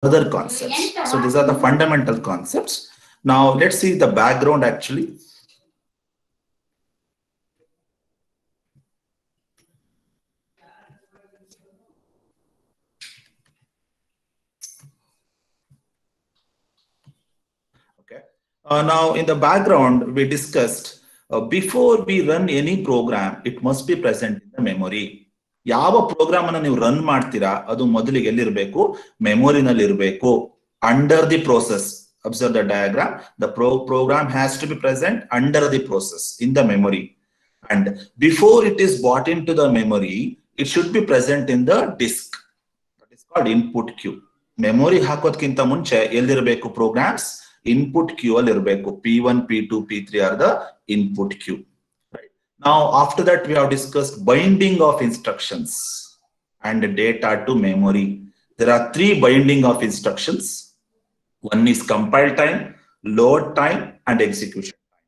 further concepts. So these are the fundamental concepts. Now let's see the background actually. Okay. Now in the background we discussed before we run any program, it must be present in the memory. ಯಾವ program ಅನ್ನು ನೀವು run ಮಾಡ್ತೀರಾ ಅದು ಮೊದಲಿಗೆ ಎಲ್ಲಿರಬೇಕು, ಮೆಮೊರಿನಲ್ಲಿ ಇರಬೇಕು. Under the process, observe the diagram, the program has to be present under the process in the memory, and before it is brought into the memory it should be present in the disk, that is called input queue. Memory ಹಾಕೋದಕ್ಕಿಂತ ಮುಂಚೆ ಎಲ್ಲಿರಬೇಕು programs, input queue ಅಲ್ಲಿ ಇರಬೇಕು. P1 P2 P3 are the input queue. Now, after that, we have discussed binding of instructions and data to memory. There are three binding of instructions. One is compile time, load time, and execution time.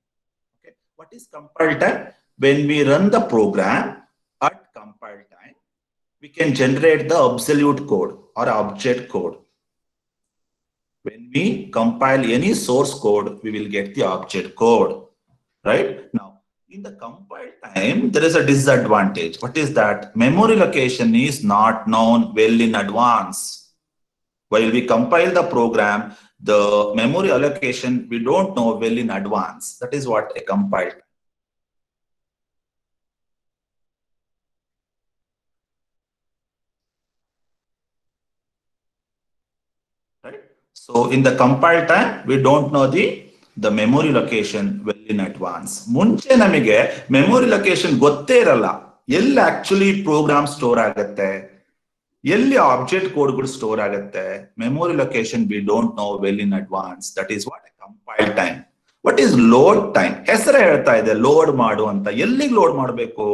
Okay. What is compile time? When we run the program at compile time, we can generate the absolute code or object code. When we compile any source code, we will get the object code, right? Now, in the compile time, there is a disadvantage. What is that? Memory location is not known well in advance. While we compile the program, the memory allocation we don't know well in advance. That is what a compile time. Right? So in the compile time, we don't know the memory location well in advance. ಮುಂಚೆ ನಮಗೆ memory location ಗೊತ್ತೇ ಇರಲ್ಲ. ಎಲ್ಲಿ actually program store ಆಗುತ್ತೆ, ಎಲ್ಲಿ object codeಗಳು store ಆಗುತ್ತೆ, memory location we don't know well in advance. That is what a compile time. What is load time? ಹೆಸರೇ ಹೇಳ್ತಾ ಇದೆ load ಮಾಡು ಅಂತ. ಎಲ್ಲಿಗೆ load ಮಾಡಬೇಕು?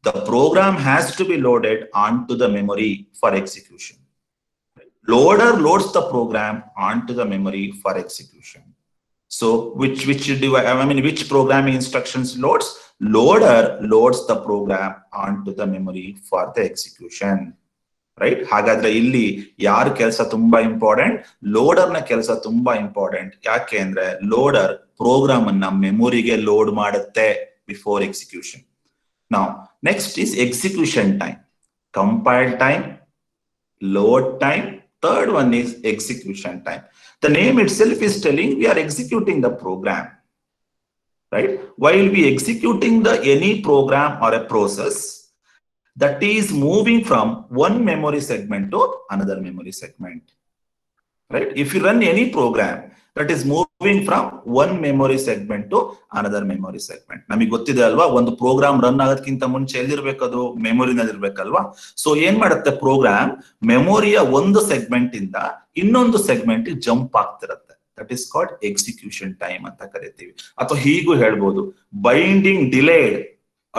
The program has to be loaded onto the memory for execution. Loader loads the program onto the memory for execution. So which programming instructions loads? Loader loads the program onto the memory for the execution. Right? ಹಾಗಾದ್ರೆ ಇಲ್ಲಿ ಯಾರ ಕೆಲಸ ತುಂಬಾ important? Loader ನ ಕೆಲಸ ತುಂಬಾ important. ಯಾಕೆ ಅಂದ್ರೆ ಲೋಡರ್ ಪ್ರೋಗ್ರಾಮ್ ಅನ್ನ ಮೆಮೊರಿಗೆ ಲೋಡ್ ಮಾಡುತ್ತೆ before execution. Now next is execution time. Compile time, load time. Third one is execution time. The name itself is telling we are executing the program, right? While we executing any program or a process, that is moving from one memory segment to another memory segment, right? If you run any program, that is moving from one memory segment to another memory segment. ನಮಗೆ ಗೊತ್ತಿದೆ ಅಲ್ವಾ, ಒಂದು program run ಆಗೋದಕ್ಕಿಂತ ಮುಂಚೆ ಎಲ್ಲಿರ್ಬೇಕು, ಅದು ಮೆಮೊರಿನಲ್ಲಿ ಇರ್ಬೇಕಲ್ವಾ. So ಏನ್ ಮಾಡುತ್ತೆ program, ಮೆಮೊರಿಯ ಒಂದು ಸೆಗ್ಮೆಂಟ್ ಇಂದ ಇನ್ನೊಂದು ಸೆಗ್ಮೆಂಟ್ ಜಂಪ್ ಆಗ್ತಿರತ್ತೆ. That is called execution time ಅಂತ ಕರಿತೀವಿ. ಅಥವಾ ಹೀಗೂ ಹೇಳ್ಬೋದು, binding delayed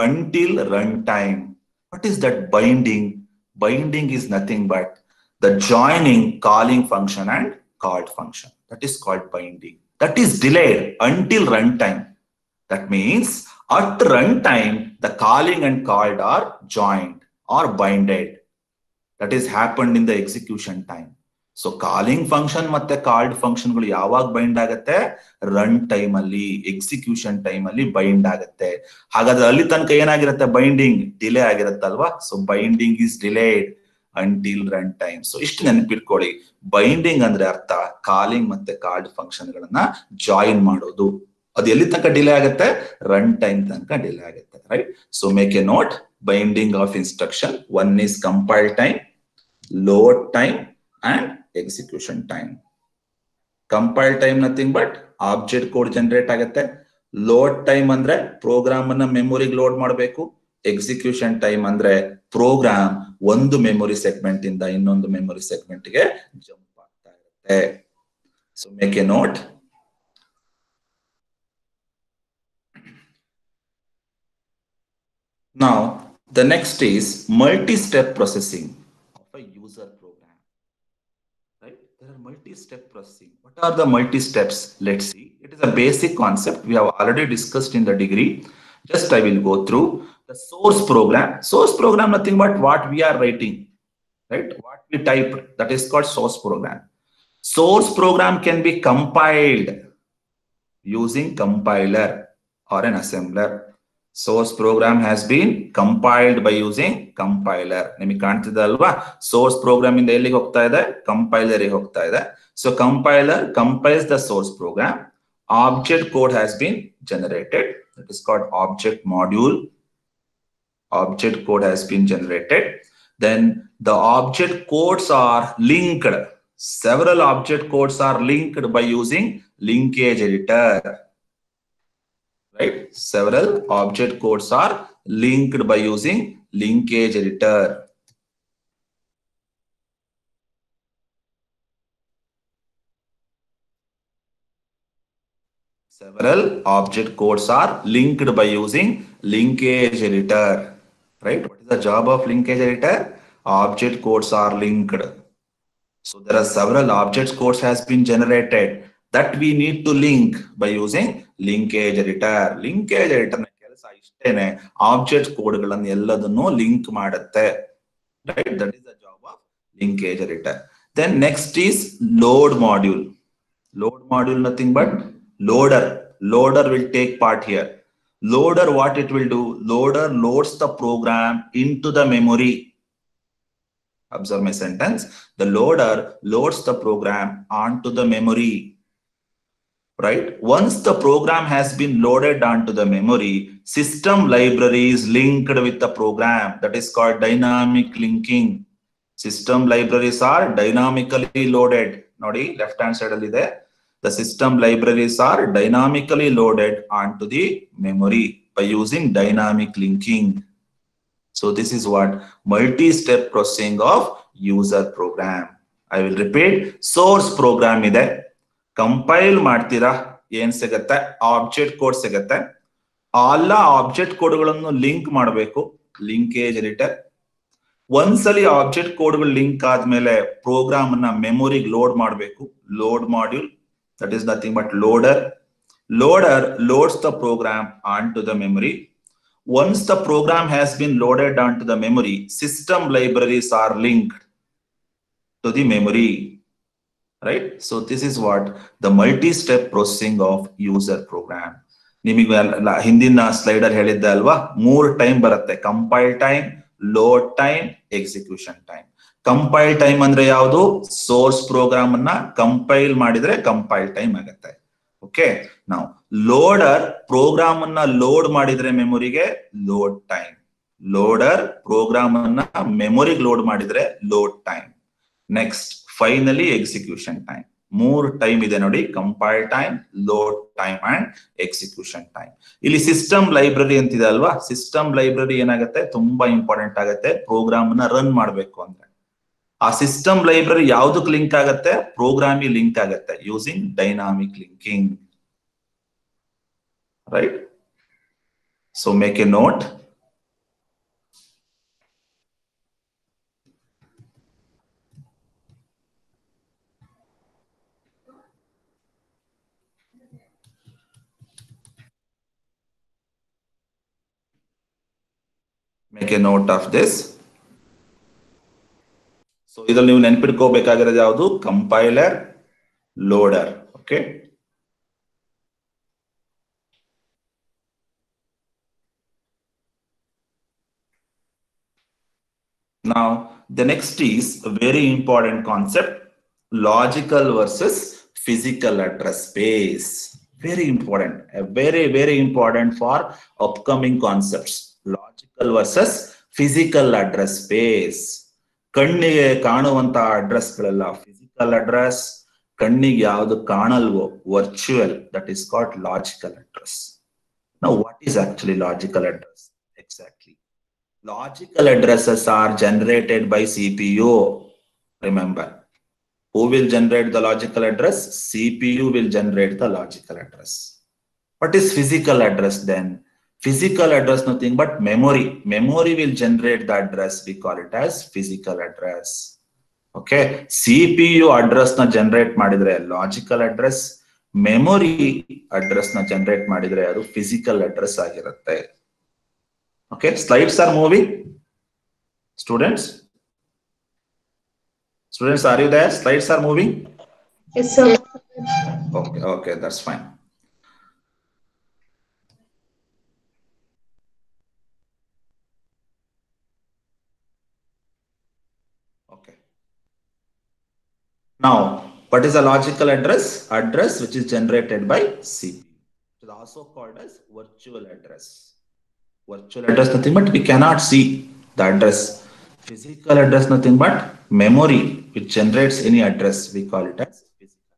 until run time. What is that binding? Binding is nothing but the joining calling function and called function. That is called binding. That is delayed until runtime. That means at runtime, the calling and called are joined or binded. That is happened in the execution time. So calling function ಮತ್ತೆ called function ಗಳು ಯಾವಾಗ bind ಆಗುತ್ತೆ? Run time ಅಲ್ಲಿ, execution time ಅಲ್ಲಿ bind ಆಗುತ್ತೆ. ಹಾಗಾದ್ರೆ ಅಲ್ಲಿ ತನಕ ಏನಾಗಿರುತ್ತೆ? ಬೈಂಡಿಂಗ್ ಡಿಲೇ ಆಗಿರುತ್ತಲ್ವಾ. So binding is delayed until run time. So ಇಷ್ಟು ನೆನಪಿಟ್ಕೊಳ್ಳಿ. ಬೈಂಡಿಂಗ್ ಅಂದ್ರೆ ಅರ್ಥ ಕಾಲಿಂಗ್ ಮತ್ತೆ ಕಾಲ್ಡ್ ಫಂಕ್ಷನ್ ಗಳನ್ನ ಜಾಯಿನ್ ಮಾಡೋದು. ಅದು ಎಲ್ಲಿ ತನಕ ಡಿಲೇ ಆಗುತ್ತೆ? ರನ್ ಟೈಮ್ ತನಕ ಡಿಲೇ ಆಗುತ್ತೆ, right? So make a note, binding of instruction. One is compile time, load time, and execution time. Compile time nothing but object code generate ಆಗುತ್ತೆ. Load time ಅಂದ್ರೆ program ಅನ್ನ ಮೆಮೊರಿಗೆ load ಮಾಡಬೇಕು. Execution time ಅಂದ್ರೆ program ಒಂದು memory segment ಇಂದ ಇನ್ನೊಂದು memory segment ಗೆ jump ಆಗ್ತಾ ಇರುತ್ತೆ. So make a note. Now the next is multi-step processing of a user program. Right? There are multi-step processing. What are the multi-steps? Let's see. It is a basic concept we have already discussed in the degree. Just I will go through the source program. Source program nothing but what we are writing, right? What we type, that is called source program. Source program can be compiled using compiler or an assembler. Source program has been compiled by using compiler. ನಿಮಗೆ ಕಾಣ್ತಿದೆ ಅಲ್ವಾ, source program ಇಂದ ಎಲ್ಲಿಗೆ ಹೋಗ್ತಾ ಇದೆ, compiler ಗೆ ಹೋಗ್ತಾ ಇದೆ. So compiler compiles the source program. Object code has been generated. That is called object module. Object code has been generated. Then the object codes are linked. Several object codes are linked by using linkage editor. Right? Several object codes are linked by using linkage editor. Several object codes are linked by using linkage editor. Right? What is the job of linkage editor? Object codes are linked. So there are several object codes has been generated that we need to link by using linkage editor. Linkage editor ನ ಕೆಲಸ ಇಷ್ಟೇನೆ, object code ಗಳನ್ನು ಎಲ್ಲದನ್ನು link ಮಾಡುತ್ತೆ. Right? That is the job of linkage editor. Then next is load module. Load module nothing but loader. Loader will take part here. Loader, what it will do? Loader loads the program into the memory. Observe my sentence. The loader loads the program onto the memory. Right? Once the program has been loaded onto the memory, system library is linked with the program. That is called dynamic linking. System libraries are dynamically loaded. Nodi, left hand side alli ide. The system libraries are dynamically loaded onto the memory by using dynamic linking. So this is what multi-step processing of user program. I will repeat. Source program ide, compile ಮಾಡ್ತೀರಾ, ಏನ್ ಸಿಗುತ್ತೆ, object code ಸಿಗುತ್ತೆ. ಎಲ್ಲ object ಕೋಡ್ಗಳನ್ನು link ಮಾಡಬೇಕು, linkage editor. ಒಂದ್ಸಲಿ object ಕೋಡ್ಗಳು link ಆದ್ಮೇಲೆ program ಅನ್ನ ಮೆಮೊರಿಗೆ load ಮಾಡಬೇಕು, load module. That is nothing but loader. Loader loads the program onto the memory. Once the program has been loaded onto the memory, system libraries are linked to the memory. Right? So this is what the multi-step processing of user program. ನಿಮಗೆ ಹಿಂದಿನ slider ಹೇಳಿದ್ದೆ ಅಲ್ವಾ, 3 time ಬರುತ್ತೆ: compile time, load time, execution time. Compile time ಅಂದ್ರೆ ಯಾವುದು? Source program ಅನ್ನ compile ಮಾಡಿದ್ರೆ compile time ಆಗುತ್ತೆ. ಓಕೆ, ನಾವು ಲೋಡರ್ ಪ್ರೋಗ್ರಾಮ್ ಅನ್ನ ಲೋಡ್ ಮಾಡಿದ್ರೆ ಮೆಮೊರಿಗೆ ಲೋಡ್ ಟೈಮ್. ಲೋಡರ್ ಪ್ರೋಗ್ರಾಮ್ ಅನ್ನ ಮೆಮೊರಿಗೆ ಲೋಡ್ ಮಾಡಿದ್ರೆ load time. Next finally execution time. 3 time ಇದೆ ನೋಡಿ: compile time, load time and execution time. ಇಲ್ಲಿ ಸಿಸ್ಟಮ್ ಲೈಬ್ರರಿ ಅಂತಿದೆ ಅಲ್ವಾ, ಸಿಸ್ಟಮ್ ಲೈಬ್ರರಿ ಏನಾಗುತ್ತೆ, ತುಂಬಾ ಇಂಪಾರ್ಟೆಂಟ್ ಆಗುತ್ತೆ ಪ್ರೋಗ್ರಾಮ್ ಅನ್ನ ರನ್ ಮಾಡಬೇಕು ಅಂದ್ರೆ. ಆ ಸಿಸ್ಟಮ್ ಲೈಬ್ರರಿ ಯಾವ್ದಕ್ಕೆ ಲಿಂಕ್ ಆಗುತ್ತೆ? ಪ್ರೋಗ್ರಾಮಿಗೆ ಲಿಂಕ್ ಆಗುತ್ತೆ using dynamic linking. Right? So make a note. Make a note of this. So ಇದರಲ್ಲಿ ನೀವು ನೆನಪಿಟ್ಕೋಬೇಕಾಗಿರೋದು ಯಾವುದು? Compiler, loader. Okay, now the next is a very important concept: logical versus physical address space. Very important, very important for upcoming concepts. Logical versus physical address space. ಕಣ್ಣಿಗೆ ಕಾಣುವಂತ address ಗಳೆಲ್ಲ physical address, ಕಣ್ಣಿಗೆ ಯಾವುದು ಕಾಣಲ್ವೋ virtual, that is called logical address. Now what is actually logical address? Exactly, logical addresses are generated by CPU. Remember, who will generate the logical address? CPU will generate the logical address. What is physical address then? Physical address nothing but memory. Memory will generate the address. We call it as physical address. Okay, CPU address na generate madidre logical address, memory address na generate madidre adu physical address agirutte. Okay, slides are moving. Students, are you there? Slides are moving. Yes, sir. Okay, okay, that's fine. Okay. Now, what is a logical address? Address which is generated by CPU. It is also called as virtual address. Virtual address nothing but we cannot see the address. Physical address nothing but memory which generates any address. We call it as physical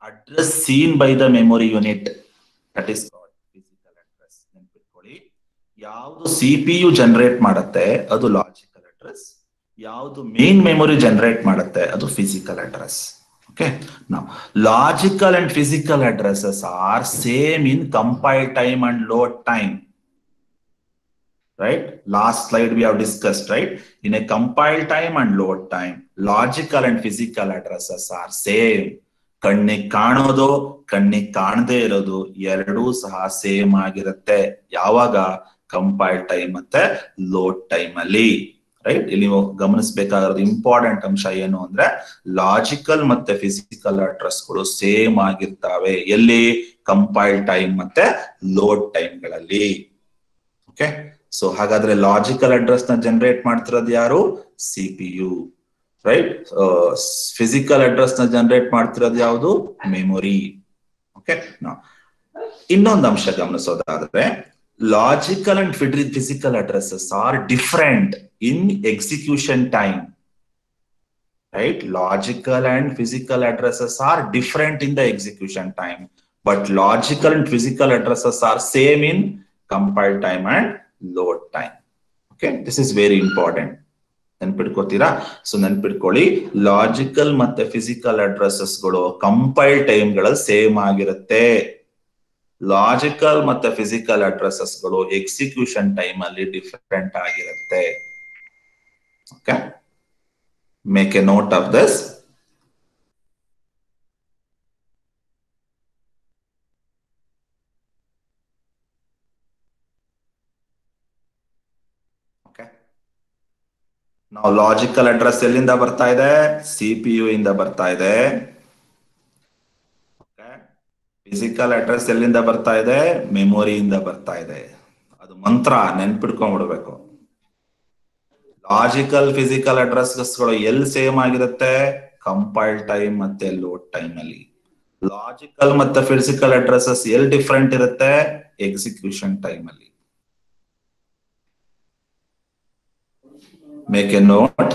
address seen by the memory unit. That is called physical address. ನೆನ್ಪಿಟ್ಕೊಳ್ಳಿ ಯಾವುದು CPU generate ಮಾಡುತ್ತೆ ಅದು logical address ಯಾವುದು main memory generate ಮಾಡುತ್ತೆ ಅದು physical address. Okay, now logical and physical addresses are same in compile time and load time. Right, last slide we have discussed, right? In a compile time and load time, logical and physical addresses are same. ಕಣ್ಣಿಗೆ ಕಾಣೋದು ಕಣ್ಣಿಗೆ ಕಾಣದೇ ಇರೋದು ಎರಡೂ ಸಹ same ಆಗಿರುತ್ತೆ ಯಾವಾಗ compile time ಮತ್ತೆ ಲೋಡ್ ಟೈಮ್ ಅಲ್ಲಿ. ರೈಟ್, ಇಲ್ಲಿ ನೀವು ಗಮನಿಸಬೇಕಾಗಿರೋದು ಇಂಪಾರ್ಟೆಂಟ್ ಅಂಶ ಏನು ಅಂದ್ರೆ ಲಾಜಿಕಲ್ ಮತ್ತೆ ಫಿಸಿಕಲ್ ಅಡ್ರೆಸ್ಗಳು ಸೇಮ್ ಆಗಿರ್ತವೆ ಎಲ್ಲಿ ಕಂಪೈಲ್ ಟೈಮ್ ಮತ್ತೆ ಲೋಡ್ ಟೈಮ್ಗಳಲ್ಲಿ. ಓಕೆ, ಸೊ ಹಾಗಾದ್ರೆ ಲಾಜಿಕಲ್ ಅಡ್ರೆಸ್ ನ ಜನರೇಟ್ ಮಾಡ್ತಿರೋದು ಯಾರು? CPU. ರೈಟ್, ಫಿಸಿಕಲ್ ಅಡ್ರೆಸ್ ನ ಜನರೇಟ್ ಮಾಡ್ತಿರೋದು ಯಾವುದು? ಮೆಮೊರಿ. ಓಕೆ, ಇನ್ನೊಂದು ಅಂಶ ಗಮನಿಸೋದಾದ್ರೆ logical and physical addresses are different in execution time. Right, logical and physical addresses are different in the execution time, but logical and physical addresses are same in compile time and load time. Okay, this is very important. ನೆನ್ಪಿಟ್ಕೋತೀರಾ? So ನೆನ್ಪಿಟ್ಕೊಳ್ಳಿ, logical ಮತ್ತೆ physical addresses ಗಳು compile time ಗಳಲ್ಲಿ same ಆಗಿರುತ್ತೆ. Logical ಮತ್ತೆ physical addresses ಗಳು execution time ಅಲ್ಲಿ different ಆಗಿರುತ್ತೆ. Okay, make a note of this. Okay, now logical address ಎಲ್ಲಿಂದ ಬರ್ತಾ ಇದೆ? CPU ಇಂದ ಬರ್ತಾ ಇದೆ. Okay, physical address ಎಲ್ಲಿಂದ ಬರ್ತಾ ಇದೆ? ಮೆಮೊರಿ ಇಂದ ಬರ್ತಾ ಇದೆ. ಅದು ಮಂತ್ರ ನೆನ್ಪಿಟ್ಕೊಂಡ್ಬಿಡ್ಬೇಕು. ಲಾಜಿಕಲ್ ಫಿಸಿಕಲ್ ಅಡ್ರೆಸ್ಗಳು ಎಲ್ಲಿ ಸೇಮ್ ಆಗಿರುತ್ತೆ? ಕಂಪೈಲ್ ಟೈಮ್ ಮತ್ತೆ ಲೋಡ್ ಟೈಮ್ ಅಲ್ಲಿ. ಲಾಜಿಕಲ್ ಮತ್ತೆ ಫಿಸಿಕಲ್ ಅಡ್ರೆಸಸ್ ಎಲ್ಲಿ ಡಿಫರೆಂಟ್ ಇರುತ್ತೆ? ಎಕ್ಸಿಕ್ಯೂಷನ್ ಟೈಮ್ ಅಲ್ಲಿ. Make a note.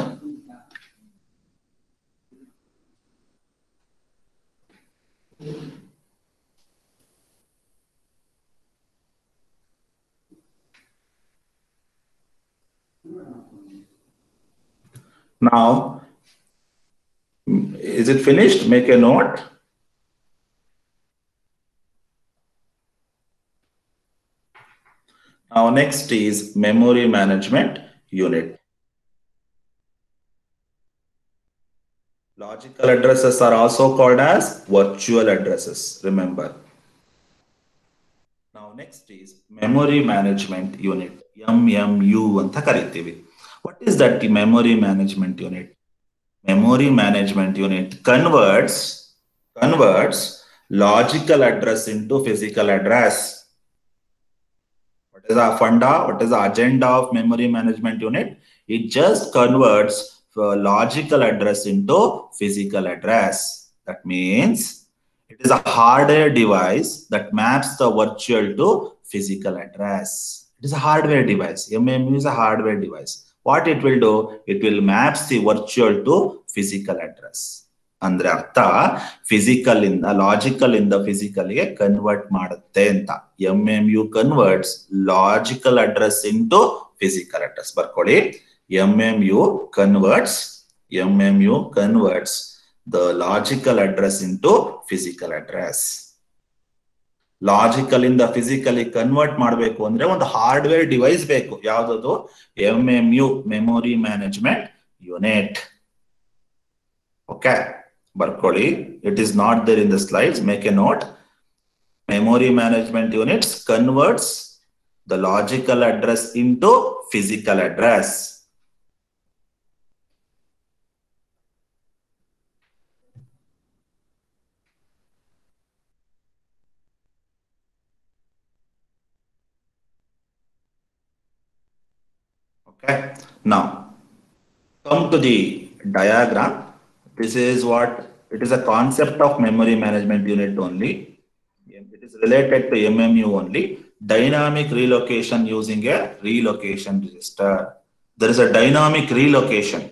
Now, is it finished? Make a note. Now, next is memory management unit. Logical addresses are also called as virtual addresses. Remember. Now, next is memory management unit. MMU anta ಕರೀತೀವಿ. What is that memory management unit? Memory management unit converts logical address into physical address. What is our funda? What is the agenda of memory management unit? It just converts logical address into physical address. That means it is a hardware device that maps the virtual to physical address. It is a hardware device. MMU is a hardware device. What it will do? It will map the virtual to physical address. ಅಂದ್ರೆ ಅರ್ಥ physical ಇಂದ logical ಇಂದ physical ಗೆ convert ಮಾಡುತ್ತೆ ಅಂತ. MMU converts logical address into physical address. ಬರ್ಕೊಳ್ಳಿ, MMU converts the logical address into physical address. ಲಾಜಿಕಲ್ ಇಂದ ಫಿಸಿಕಲಿ ಕನ್ವರ್ಟ್ ಮಾಡಬೇಕು ಅಂದ್ರೆ ಒಂದು ಹಾರ್ಡ್ವೇರ್ ಡಿವೈಸ್ ಬೇಕು. ಯಾವ್ದದು? MMU, memory management unit. Okay, ಬರ್ಕೊಳ್ಳಿ. It is not there in the slides. Make a note. Memory management units converts the logical address into physical address. Okay, now come to the diagram. This is what it is, a concept of memory management unit only. It is related to MMU only. Dynamic relocation using a relocation register. There is a dynamic relocation.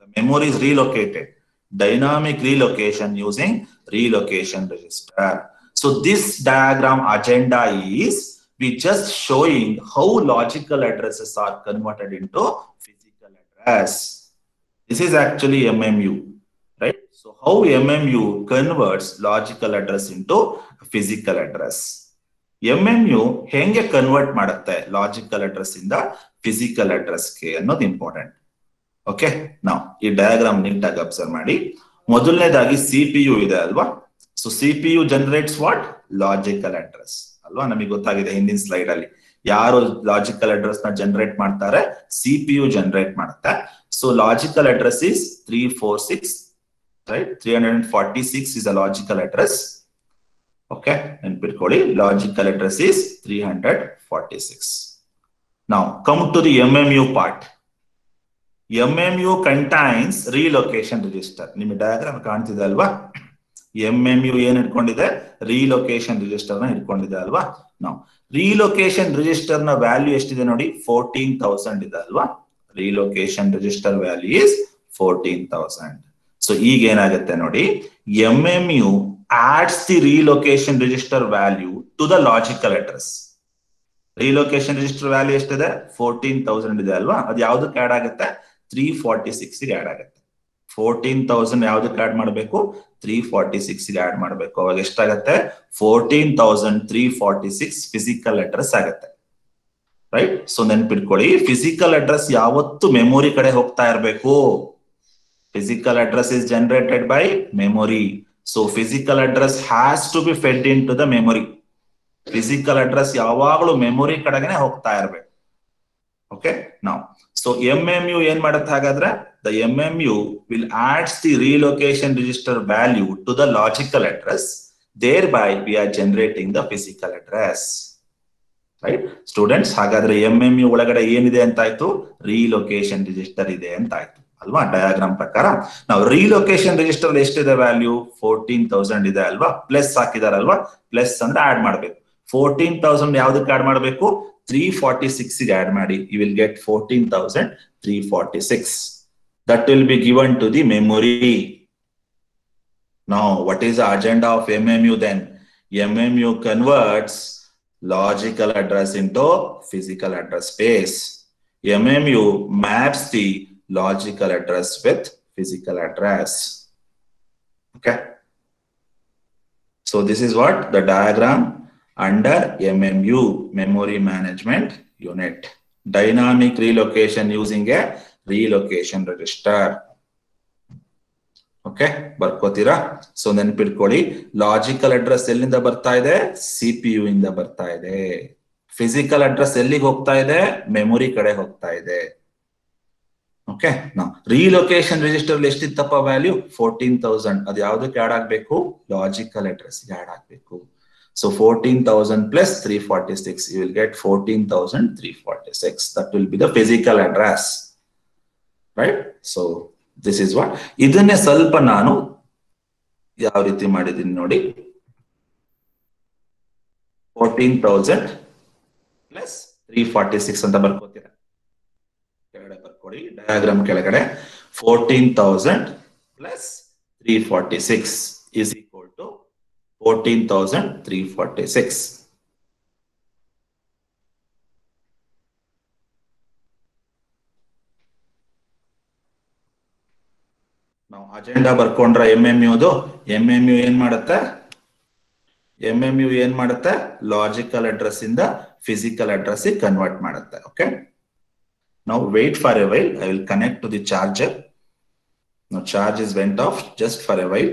The memory is relocated. Dynamic relocation using relocation register. So this diagram agenda is we just showing how logical addresses are converted into physical address. This is actually MMU, right? So how MMU converts logical address into physical address. MMU ಹೆಂಗೆ convert ಮಾಡುತ್ತೆ logical address ಇಂದ physical ಅಡ್ರೆಸ್ಗೆ ಅನ್ನೋದು important. Okay, ನಾವು ಈ diagram ನೀಟಾಗಿ observe ಮಾಡಿ. ಮೊದಲನೇದಾಗಿ CPU ಇದೆ ಅಲ್ವಾ. So CPU generates what logical address ಅಲ್ವಾ. ನಮಗೆ ಗೊತ್ತಾಗಿದೆ ಹಿಂದಿನ ಸ್ಲೈಡ್ ಅಲ್ಲಿ ಯಾರು ಲಾಜಿಕಲ್ ಅಡ್ರೆಸ್ ನ ಜನರೇಟ್ ಮಾಡ್ತಾರೆ, ಸಿಪಿಯು ಜನರೇಟ್ ಮಾಡುತ್ತೆ. So logical address is 346, right? 346 is a logical address. Okay, ನೆನ್ಪಿಟ್ಕೊಳ್ಳಿ, logical address is 346. Now come to the MMU part. MMU contains relocation register. ನಿಮ್ಮ ಡಯಾಗ್ರಾಮ್ ಕಾಣ್ತಿದೆ ಅಲ್ವಾ. MMU ಏನ್ ಇಟ್ಕೊಂಡಿದೆ, relocation register ನ ಇಟ್ಕೊಂಡಿದೆ ಅಲ್ವಾ. ನಾವು relocation register ನ ವ್ಯಾಲ್ಯೂ ಎಷ್ಟಿದೆ ನೋಡಿ, 14,000 ಇದೆ ಅಲ್ವಾ. relocation register value is 14,000. So ಈಗ ಏನಾಗುತ್ತೆ ನೋಡಿ, MMU adds the relocation register value to the logical address. relocation register value ಎಷ್ಟಿದೆ, 14,000 ಇದೆ ಅಲ್ವಾ. ಅದು ಯಾವ್ದಕ್ಕೆ ಆಡ್ ಆಗುತ್ತೆ, 346 ಗೆ ಆಡ್ ಆಗುತ್ತೆ. 14,000 ಯಾವ್ದಕ್ಕೆ ಆಡ್ ಮಾಡಬೇಕು, 346 ಗೆ ಆಡ್ ಮಾಡಬೇಕು. ಅವಾಗ ಎಷ್ಟಾಗತ್ತೆ, 14,346 ಫಿಸಿಕಲ್ ಅಡ್ರೆಸ್ ಆಗುತ್ತೆ, ರೈಟ್. ಸೊ ನೆನ್ಪಿಟ್ಕೊಳ್ಳಿ, ಫಿಸಿಕಲ್ ಅಡ್ರೆಸ್ ಯಾವತ್ತು ಮೆಮೊರಿ ಕಡೆ ಹೋಗ್ತಾ ಇರಬೇಕು. Physical address is generated by memory. So physical address has to be fed into the memory. Physical address ಯಾವಾಗಲೂ ಮೆಮೊರಿ ಕಡೆಗೆ ಹೋಗ್ತಾ ಇರಬೇಕು. ಓಕೆ, ನಾವು ಸೊ MMU ಏನ್ ಮಾಡುತ್ತೆ ಹಾಗಾದ್ರೆ, the MMU will adds the relocation register value to the logical address. Thereby we are generating the physical address, right students. ಹಾಗಾದ್ರೆ MMU ಒಳಗಡೆ ಏನಿದೆ ಅಂತ ಆಯ್ತು, ರಿಲೊಕೇಶನ್ ರಿಜಿಸ್ಟರ್ ಇದೆ ಅಂತ ಆಯ್ತು ಅಲ್ವಾ. ಡಯಾಗ್ರಾಮ್ ಪ್ರಕಾರ ನಾವು ರಿಲೊಕೇಶನ್ ರಿಜಿಸ್ಟರ್ ಎಷ್ಟಿದೆ ವ್ಯಾಲ್ಯೂ, 14,000 ಇದೆ ಅಲ್ವಾ. ಪ್ಲಸ್ ಹಾಕಿದಾರಲ್ವಾ, ಪ್ಲಸ್ ಅಂದ್ರೆ ಆಡ್ ಮಾಡ್ಬೇಕು. 14,000 ಯಾವ್ದಕ್ಕೆ ಆಡ್ ಮಾಡಬೇಕು, 346 ಗೆ ಆಡ್ ಮಾಡಿ. You will get 14,346. That will be given to the memory. Now what is the agenda of MMU then? MMU converts logical address into physical address space. MMU maps the logical address with physical address. Okay, so this is what the diagram under MMU, memory management unit. Dynamic relocation using a relocation register. Okay, ಬರ್ಕೋತೀರಾ. So ನೆನ್ಪಿಟ್ಕೊಳ್ಳಿ, logical address ಎಲ್ಲಿಂದ ಬರ್ತಾ ಇದೆ, CPU ಇಂದ ಬರ್ತಾ ಇದೆ. Physical address ಎಲ್ಲಿಗೆ ಹೋಗ್ತಾ ಇದೆ, ಮೆಮೊರಿ ಕಡೆ ಹೋಗ್ತಾ ಇದೆ. ಓಕೆ, ನಾವು ರಿಲೊಕೇಶನ್ ರಿಜಿಸ್ಟರ್ ಎಷ್ಟಿತ್ತಪ್ಪ ವ್ಯಾಲ್ಯೂ, 14,000. ಅದು ಯಾವ್ದಕ್ಕೆ ಆಡ್ ಆಗ್ಬೇಕು, ಲಾಜಿಕಲ್ ಅಡ್ರೆಸ್ ಗೆ ಆಡ್ ಆಗ್ಬೇಕು. So 14,000 plus 346, you will get 14,346. That will be the physical address, right. So this is what. ಇದನ್ನೇ ಸ್ವಲ್ಪ ನಾನು ಯಾವ ರೀತಿ ಮಾಡಿದ್ದೀನಿ ನೋಡಿ, 14,000 ಪ್ಲಸ್ 346 ಅಂತ ಬರ್ಕೋತೀರ. ಕೆಳಗಡೆ ಬರ್ಕೊಡಿ, ಡಯಾಗ್ರಾಮ್ ಕೆಳಗಡೆ 14,000 ಪ್ಲಸ್ 346 is equal to 14,346. ನಾವು ಅಜೆಂಡಾ ಬರ್ಕೊಂಡ್ರೆ MMU ಏನ್ ಮಾಡುತ್ತೆ, MMU ಏನ್ ಮಾಡುತ್ತೆ, ಲಾಜಿಕಲ್ ಅಡ್ರೆಸ್ ಇಂದ ಫಿಸಿಕಲ್ ಅಡ್ರೆಸ್ ಕನ್ವರ್ಟ್ ಮಾಡುತ್ತೆ. ಓಕೆ, ನಾವು wait for a while, I will connect to the charger. Now charge is went off, just for a while.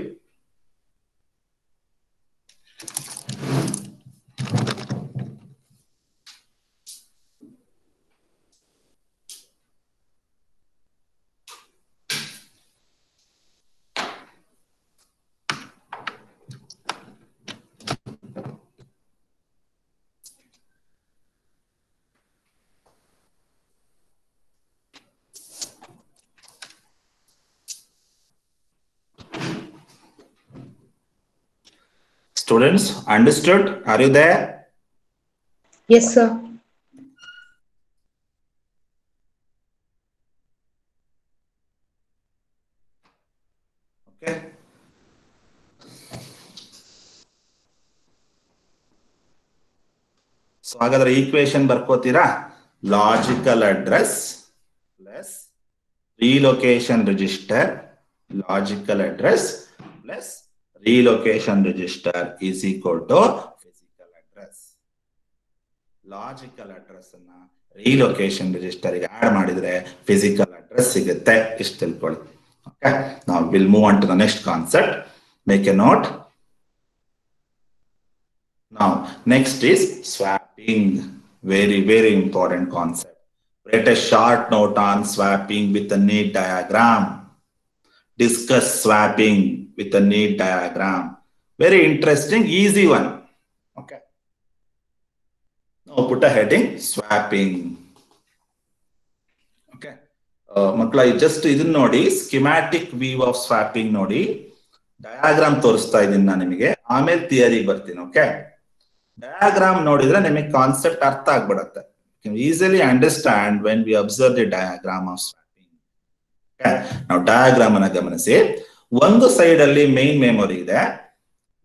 Students, understood? Are you there? Yes, sir. Okay. So ಹಾಗಾದ್ರೆ equation ಬರ್ಕೋತೀರಾ? Logical address plus relocation register, logical address plus relocation register is equal to physical address. Logical address ಅನ್ನ relocation register ಗೆ add ಮಾಡಿದ್ರೆ physical address ಸಿಗುತ್ತೆ. ಇಷ್ಟು ತಿಳ್ಕೊಳ್ಳಿ. Okay, now we'll move on to the next concept. Make a note. Now next is swapping. Very important concept. Write a short note on swapping with a need diagram. Discuss swapping with a need diagram. Very interesting, easy one. Okay. Now put a heading, swapping. Okay. Makla, just idin nodi, schematic view of swapping nodi. Diagram ತೋರಿಸ್ತಾ ಇದೀನಿ ನಾನು ನಿಮಗೆ. ಆಮೇಲೆ theory ಬರ್ತೀನಿ. Okay. Diagram ನೋಡಿದ್ರೆ ನಿಮಗೆ concept ಅರ್ಥ ಆಗ್ಬಿಡುತ್ತೆ. Can easily understand when we observe the diagram of swapping. Okay. Now diagram ಅನ್ನ ಗಮನಿಸಿ. ಒಂದು ಸೈಡ್ ಅಲ್ಲಿ ಮೇನ್ ಮೆಮೊರಿ ಇದೆ,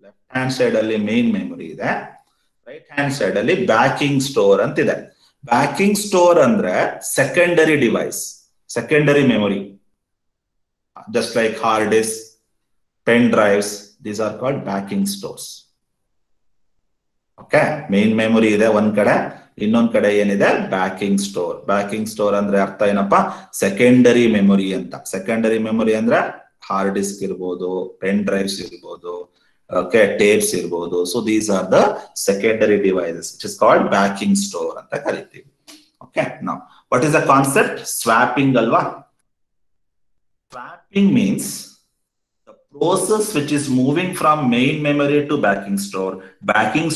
ಲೆಫ್ಟ್ ಹ್ಯಾಂಡ್ ಸೈಡ್ ಅಲ್ಲಿ ಮೇನ್ ಮೆಮೊರಿ ಇದೆ, ರೈಟ್ ಹ್ಯಾಂಡ್ ಸೈಡ್ ಅಲ್ಲಿ ಬ್ಯಾಕಿಂಗ್ ಸ್ಟೋರ್ ಅಂತ ಇದೆ. ಬ್ಯಾಕಿಂಗ್ ಸ್ಟೋರ್ ಅಂದ್ರೆ secondary device, secondary memory, just like hard disk, pen drives, these are called backing stores. Okay, main memory ಇದೆ ಒಂದ್ ಕಡೆ, ಇನ್ನೊಂದ್ ಕಡೆ ಏನಿದೆ ಬ್ಯಾಕಿಂಗ್ ಸ್ಟೋರ್. ಬ್ಯಾಕಿಂಗ್ ಸ್ಟೋರ್ ಅಂದ್ರೆ ಅರ್ಥ ಏನಪ್ಪಾ? ಸೆಕೆಂಡರಿ ಮೆಮೊರಿ ಅಂತ. ಸೆಕೆಂಡರಿ ಮೆಮೊರಿ ಅಂದ್ರೆ ಹಾರ್ಡ್ ಡಿಸ್ಕ್ ಇರ್ಬೋದು, ಪೆನ್ ಡ್ರೈವ್ಸ್ ಇರ್ಬೋದು, ಓಕೆ, ಟೇಪ್ಸ್ ಇರ್ಬೋದು. So these are the secondary devices which is called backing store ಅಂತ ಕರಿತೀವಿ. Okay, now what is the concept? Swapping ಅಲ್ವಾ? Swapping means process which is moving from main memory to backing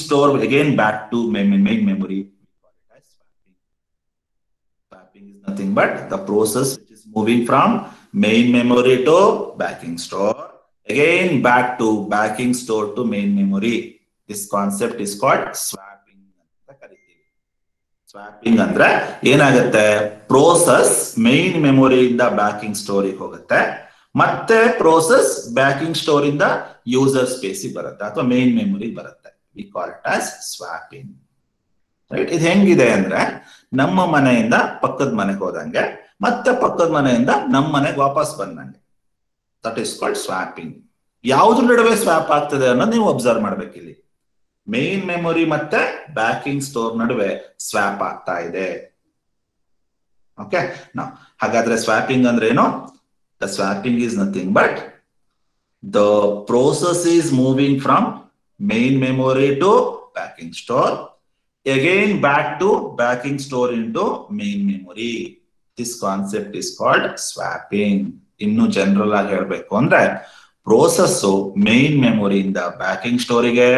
store again back to main memory. We call it as swapping. Swapping is nothing but the process which is moving from main memory to backing store again back to backing store to main memory. This concept is called swapping. Swapping ಅಂದ್ರೆ ಏನಾಗುತ್ತೆ? Process main memory ಇಂದ backing ಸ್ಟೋರಿಗೆ ಹೋಗುತ್ತೆ, ಮತ್ತೆ process backing store ಇಂದ user space ಬರುತ್ತೆ ಅಥವಾ main memory ಬರುತ್ತೆ. V call it as swapping. Right? ಇದು ಹೆಂಗಿದೆ ಅಂದ್ರೆ ನಮ್ಮ ಮನೆಯಿಂದ ಪಕ್ಕದ ಮನೆಗೆ ಹೋದಂಗೆ, ಮತ್ತೆ ಪಕ್ಕದ ಮನೆಯಿಂದ ನಮ್ಮ ಮನೆಗೆ ವಾಪಸ್ ಬಂದಂಗೆ. That is called swapping. ಯಾವ್ದ್ರ ನಡುವೆ ಸ್ವಾಪ್ ಆಗ್ತದೆ ಅನ್ನೋದು ನೀವು ಅಬ್ಸರ್ವ್ ಮಾಡ್ಬೇಕು. ಇಲ್ಲಿ ಮೇನ್ ಮೆಮೊರಿ ಮತ್ತೆ ಬ್ಯಾಕಿಂಗ್ ಸ್ಟೋರ್ ನಡುವೆ ಸ್ವಾಪ್ ಆಗ್ತಾ ಇದೆ. ಓಕೆ, ನಾವು ಹಾಗಾದ್ರೆ ಸ್ವಾಪಿಂಗ್ ಅಂದ್ರೆ ಏನು? The swapping is nothing but the process is moving from main memory to backing store, again back to backing store into main memory. This concept is called swapping. Innu general agi helbeku andre process main memory inda backing store ige,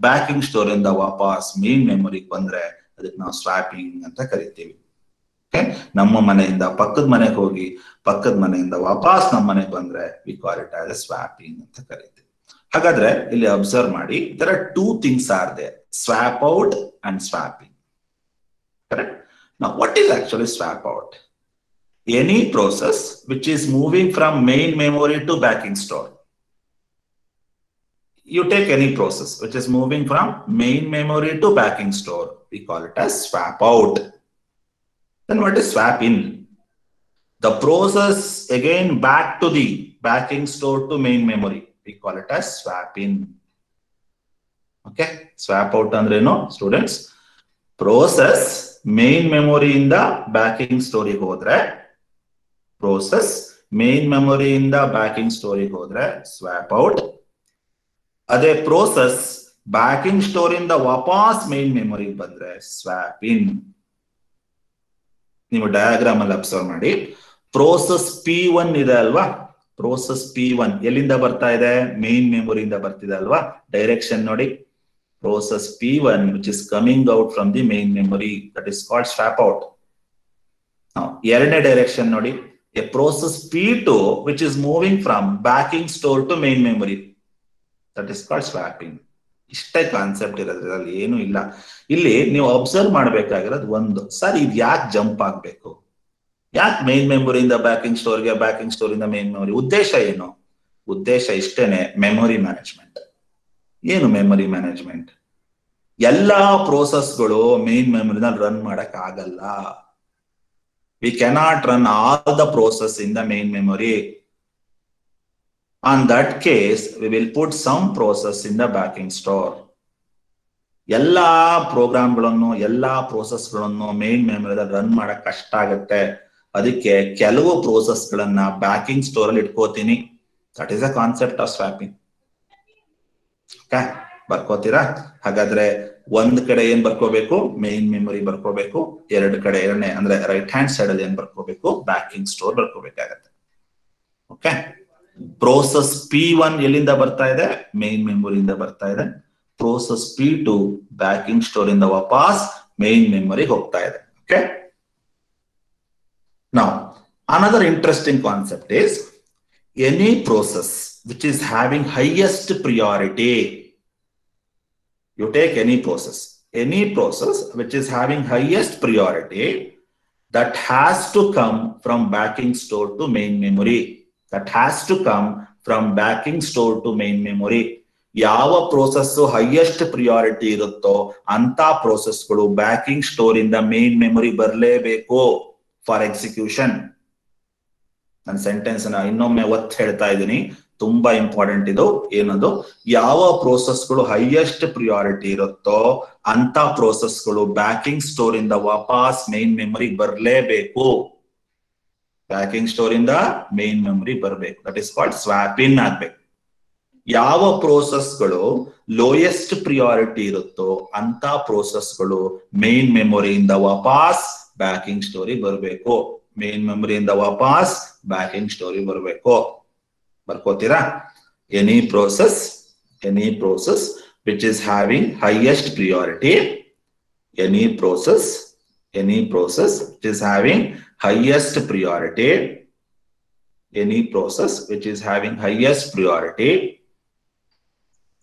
backing store inda vapas main memory bandre adike ನಾವು swapping ಅಂತ ಕರಿತೀವಿ. ನಮ್ಮ ಮನೆಯಿಂದ ಪಕ್ಕದ ಮನೆಗೆ ಹೋಗಿ ಪಕ್ಕದ ಮನೆಯಿಂದ ವಾಪಸ್ ನಮ್ಮ ಮನೆಗೆ ಬಂದ್ರೆ we call it as swapping ಅಂತ ಕರೀತೀವಿ. ಹಾಗಾದ್ರೆ ಇಲ್ಲಿ ಅಬ್ಸರ್ವ್ ಮಾಡಿ, there are two things are there, swap out and swapping. Correct? Now what is actually swap out? Any process which is moving from main memory to backing store. You take any process which is moving from main memory to backing store, we call it as swap out. Then what is swap in? The process again back to the backing store to main memory, we call it as swap in. Okay, swap out andre no students, process main memory inda backing store ಗೆ ಹೋದ್ರೆ, process main memory inda backing store ಗೆ ಹೋದ್ರೆ swap out. ಅದೇ process backing store ಇಂದ ವಾಪಸ್ main memory ಬಂದ್ರೆ swap ಇನ್. ನೀವು diagram ಅಲ್ಲಿ ಅಬ್ಸರ್ವ್ ಮಾಡಿ, ಪ್ರೋಸೆಸ್ P1 ಇದೆ ಅಲ್ವಾ? ಪ್ರೋಸೆಸ್ P1 ಎಲ್ಲಿಂದ ಬರ್ತಾ ಇದೆ? ಮೇನ್ ಮೆಮೊರಿಯಿಂದ ಬರ್ತಿದೆ ಅಲ್ವಾ? ಡೈರೆಕ್ಷನ್ ನೋಡಿ, process P1 which is coming out from the main memory, that is called swap out. ಎರಡನೇ ಡೈರೆಕ್ಷನ್ ನೋಡಿ, a process P2 which is moving from backing store to main memory, that is called swapping. ಇಷ್ಟೇ concept ಇರೋದ್ರಲ್ಲಿ ಏನು ಇಲ್ಲ. ಇಲ್ಲಿ ನೀವು observe ಮಾಡ್ಬೇಕಾಗಿರೋದು ಒಂದು, sir ಇದು ಯಾಕೆ ಜಂಪ್ ಆಗ್ಬೇಕು, ಯಾಕೆ ಮೈನ್ ಮೆಮೊರಿಯಿಂದ ಬ್ಯಾಕಿಂಗ್ ಸ್ಟೋರ್ಗೆ, ಬ್ಯಾಕಿಂಗ್ ಸ್ಟೋರಿಂದ ಮೈನ್ ಮೆಮೊರಿ, ಉದ್ದೇಶ ಏನು? ಉದ್ದೇಶ ಇಷ್ಟೇನೆ, ಮೆಮೊರಿ ಮ್ಯಾನೇಜ್ಮೆಂಟ್. ಏನು ಮೆಮೊರಿ ಮ್ಯಾನೇಜ್ಮೆಂಟ್? ಎಲ್ಲಾ ಪ್ರೋಸೆಸ್ಗಳು ಮೈನ್ ಮೆಮೊರಿನಲ್ಲಿ ರನ್ ಮಾಡಕ್ ಆಗಲ್ಲ. We cannot run all the process in the main memory. On that case we will put some process in the backing store. ಎಲ್ಲಾ ಪ್ರೋಗ್ರಾಮ್ಗಳನ್ನು, ಎಲ್ಲಾ ಪ್ರೋಸೆಸ್ಗಳನ್ನು ಮೈನ್ ಮೆಮೊರಿದಲ್ಲಿ ರನ್ ಮಾಡಕ್ ಕಷ್ಟ ಆಗುತ್ತೆ. ಅದಕ್ಕೆ ಕೆಲವು ಪ್ರೋಸೆಸ್ ಗಳನ್ನ ಬ್ಯಾಕಿಂಗ್ ಸ್ಟೋರ್ ಅಲ್ಲಿ ಇಟ್ಕೋತೀನಿ. That is a concept of swapping. Okay, ಬರ್ಕೋತೀರಾ? ಹಾಗಾದ್ರೆ ಒಂದ್ ಕಡೆ ಏನ್ ಬರ್ಕೋಬೇಕು? Main memory ಬರ್ಕೋಬೇಕು. ಎರಡು ಕಡೆ, ಎರಡನೇ ಅಂದ್ರೆ ರೈಟ್ ಹ್ಯಾಂಡ್ ಸೈಡ್ ಅಲ್ಲಿ ಏನ್ ಬರ್ಕೋಬೇಕು? ಬ್ಯಾಕಿಂಗ್ ಸ್ಟೋರ್ ಬರ್ಕೋಬೇಕಾಗತ್ತೆ. ಓಕೆ, ಪ್ರೋಸೆಸ್ P1 ಎಲ್ಲಿಂದ ಬರ್ತಾ ಇದೆ? ಮೈನ್ ಮೆಮೊರಿಯಿಂದ ಬರ್ತಾ ಇದೆ. ಪ್ರೋಸೆಸ್ P2 ಬ್ಯಾಕಿಂಗ್ ಸ್ಟೋರ್ ಇಂದ ವಾಪಸ್ ಮೈನ್ ಮೆಮೊರಿಗೆ ಹೋಗ್ತಾ ಇದೆ. Okay, now another interesting concept is any process which is having highest priority. You take any process which is having highest priority, that has to come from backing store to main memory. That has to come from backing store to main memory. ಯಾವ process highest priority ಇರುತ್ತೋ ಅಂತ ಪ್ರೋಸೆಸ್ಗಳು backing store ಇಂದ main memory ಬರಲೇಬೇಕು for execution. ನನ್ನ sentence ಇನ್ನೊಮ್ಮೆ ಒತ್ತು ಹೇಳ್ತಾ ಇದ್ದೀನಿ, ತುಂಬಾ ಇಂಪಾರ್ಟೆಂಟ್ ಇದು. ಏನದು? ಯಾವ ಪ್ರೋಸೆಸ್ಗಳು ಹೈಯೆಸ್ಟ್ ಪ್ರಿಯಾರಿಟಿ ಇರುತ್ತೋ ಅಂತ ಪ್ರೋಸೆಸ್ಗಳು ಬ್ಯಾಕಿಂಗ್ ಸ್ಟೋರ್ ಇಂದ ವಾಪಸ್ ಮೈನ್ ಮೆಮೊರಿ ಬರಲೇಬೇಕು. ಬ್ಯಾಕಿಂಗ್ ಸ್ಟೋರ್ ಇಂದ ಮೈನ್ ಮೆಮೊರಿ ಬರಬೇಕು. ದಟ್ ಇಸ್ ಕಾಲ್ಡ್ ಸ್ವ್ಯಾಪ್ ಇನ್ ಆಗ್ಬೇಕು. ಯಾವ ಪ್ರೋಸೆಸ್ಗಳು ಲೋಯೆಸ್ಟ್ ಪ್ರಿಯಾರಿಟಿ ಇರುತ್ತೋ ಅಂತ ಪ್ರೋಸೆಸ್ಗಳು ಮೈನ್ ಮೆಮೊರಿಯಿಂದ ವಾಪಸ್ ಬ್ಯಾಕಿಂಗ್ ಸ್ಟೋರಿ ಬರಬೇಕು. ಮೇನ್ ಮೆಮೊರಿಯಿಂದ ವಾಪಸ್ ಬ್ಯಾಕಿಂಗ್ ಸ್ಟೋರಿ ಬರಬೇಕು. ಬರ್ಕೋತೀರಾ? Any process which is having highest priority, any process which is having highest priority, any process which is having highest priority,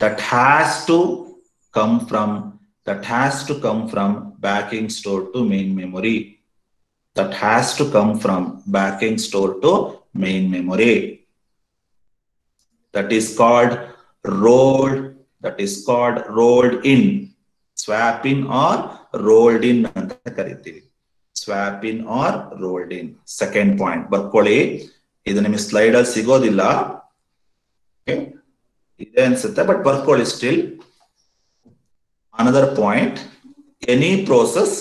that has to come from backing store to main memory. That has to come from backing store to main memory. That is called rolled in. Swap in or rolled in ಅಂತ ಕರಿತೀವಿ. Swap in or rolled in. Second point ಬರ್ಕೊಳ್ಳಿ. ಇದು ನಿಮಗೆ slide ಅಲ್ಲಿ ಸಿಗೋದಿಲ್ಲ, ಇದೆ ಅನ್ಸುತ್ತೆ, but ಬರ್ಕೊಳ್ಳಿ still. Another point, any process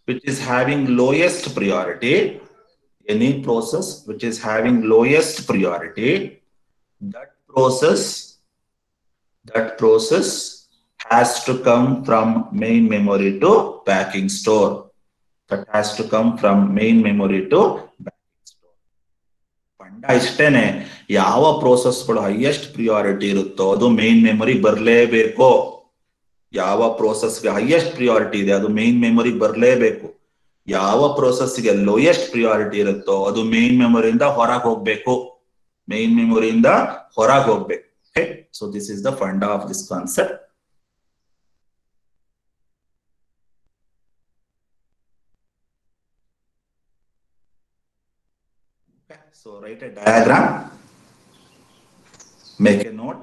which is having lowest priority, that process has to come from main memory to backing store. ಪಂಡ ಇಷ್ಟೇನೆ, ಯಾವ ಪ್ರೋಸೆಸ್ಗಳು ಹೈಯೆಸ್ಟ್ ಪ್ರಿಯಾರಿಟಿ ಇರುತ್ತೋ ಅದು ಮೈನ್ ಮೆಮೊರಿ ಬರಲೇಬೇಕು. ಯಾವ ಪ್ರೋಸೆಸ್ಗೆ ಹೈಯೆಸ್ಟ್ ಪ್ರಿಯಾರಿಟಿ ಇದೆ ಅದು ಮೈನ್ ಮೆಮೊರಿ ಬರಲೇಬೇಕು. ಯಾವ ಪ್ರೋಸೆಸ್ಗೆ ಲೋಯೆಸ್ಟ್ ಪ್ರಿಯಾರಿಟಿ ಇರುತ್ತೋ ಅದು ಮೈನ್ ಮೆಮೊರಿಯಿಂದ ಹೊರಗೆ ಹೋಗ್ಬೇಕು. Okay, so this is the fund of this concept. So write a diagram, make a note.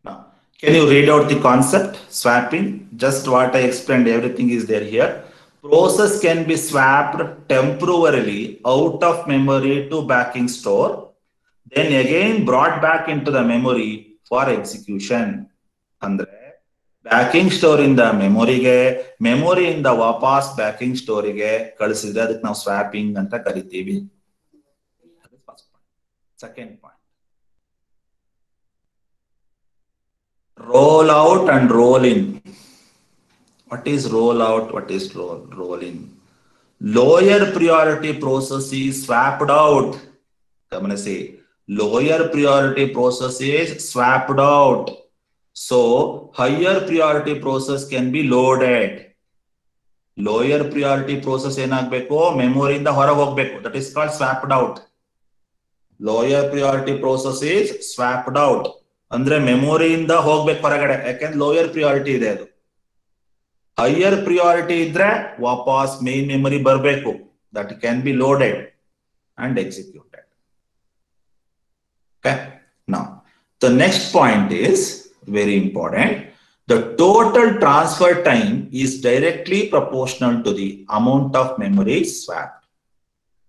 Now, can you read out the concept? Swapping, just what I explained, everything is there here. Process can be swapped temporarily out of memory to backing store, then again brought back into the memory for execution. ಅಂದ್ರೆ backing store ಇಂದ ಮೆಮೊರಿಗೆ, ಮೆಮೊರಿಯಿಂದ ವಾಪಸ್ backing ಸ್ಟೋರಿಗೆ ಕಳಿಸಿದ್ರೆ ಅದಕ್ಕೆ ನಾವು swapping ಅಂತ ಕರಿತೀವಿ. Second point, roll out and roll in. What is roll out? What is roll in? Lower priority process is swapped out. ಗಮನಿಸಿ, lower priority process is swapped out. So higher priority process can be loaded. Lower priority process ಏನಾಗಬೇಕು, ಮೆಮೊರಿಯಿಂದ ಹೊರಗೆ ಹೋಗ್ಬೇಕು. That is called swapped out. Lower priority process is swapped out ಅಂದ್ರೆ ಮೆಮೊರಿಯಿಂದ ಹೋಗ್ಬೇಕು ಹೊರಗಡೆ, ಯಾಕೆಂದ್ರೆ ಲೋಯರ್ ಪ್ರಿಯಾರಿಟಿ ಇದೆ ಅದು. ಹೈಯರ್ ಪ್ರಿಯಾರಿಟಿ ಇದ್ರೆ ವಾಪಸ್ ಮೇನ್ ಮೆಮೊರಿ ಬರಬೇಕು. That can be loaded and executed. Okay. Now, the next point is very important. The total transfer time is directly proportional to the amount of memory swapped.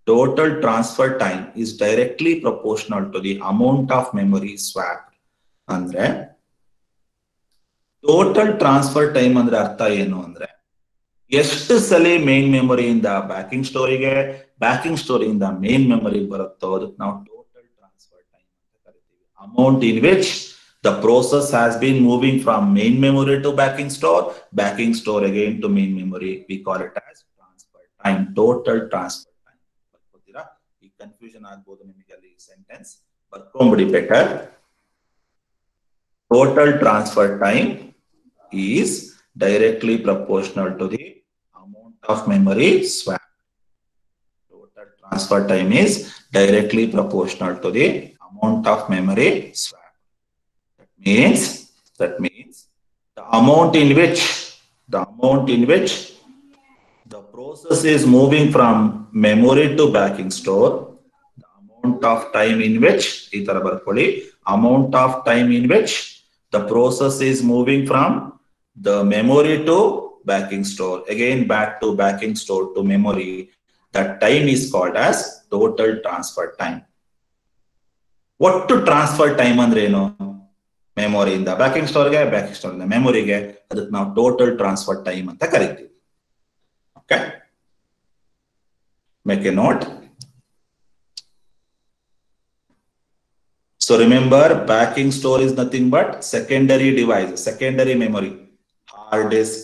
Total transfer time is directly proportional to the amount of memory swapped. Andre, total transfer time andre artha enu andre ಎಷ್ಟು ಸಲ main ಮೆಮೊರಿಯಿಂದ backing ಸ್ಟೋರಿಗೆ, backing ಸ್ಟೋರಿಯಿಂದ main memory ಬರುತ್ತೋ ಅದಕ್ಕೆ ನಾವು total transfer time ಅಂತ ಕರಿತೀವಿ. Amount in which the process has been moving from main memory to backing store again to main memory, we call it as transfer time, total transfer time. ಬರ್ಕೋತೀರಾ? ಈ confusion ಆಗ್ಬೋದು ನಿಮಗೆ ಅಲ್ಲಿ sentence, ಬರ್ಕೊಂಬಿಡಿ better. Total transfer time is directly proportional to the amount of memory swap. Total transfer time is directly proportional to the amount of memory swap. That means the amount in which the process is moving from memory to backing store, the amount of time in which amount of time in which the process is moving from the memory to backing store, again back to backing store to memory, that time is called as total transfer time. What to transfer time andre eno? Memory inda backing store ge, backing store inda memory ge, adakke ನಾವು total transfer time anta ಕರೀತೀವಿ. Okay, make a note. So remember, backing store is nothing but secondary device, secondary memory. Hard disk,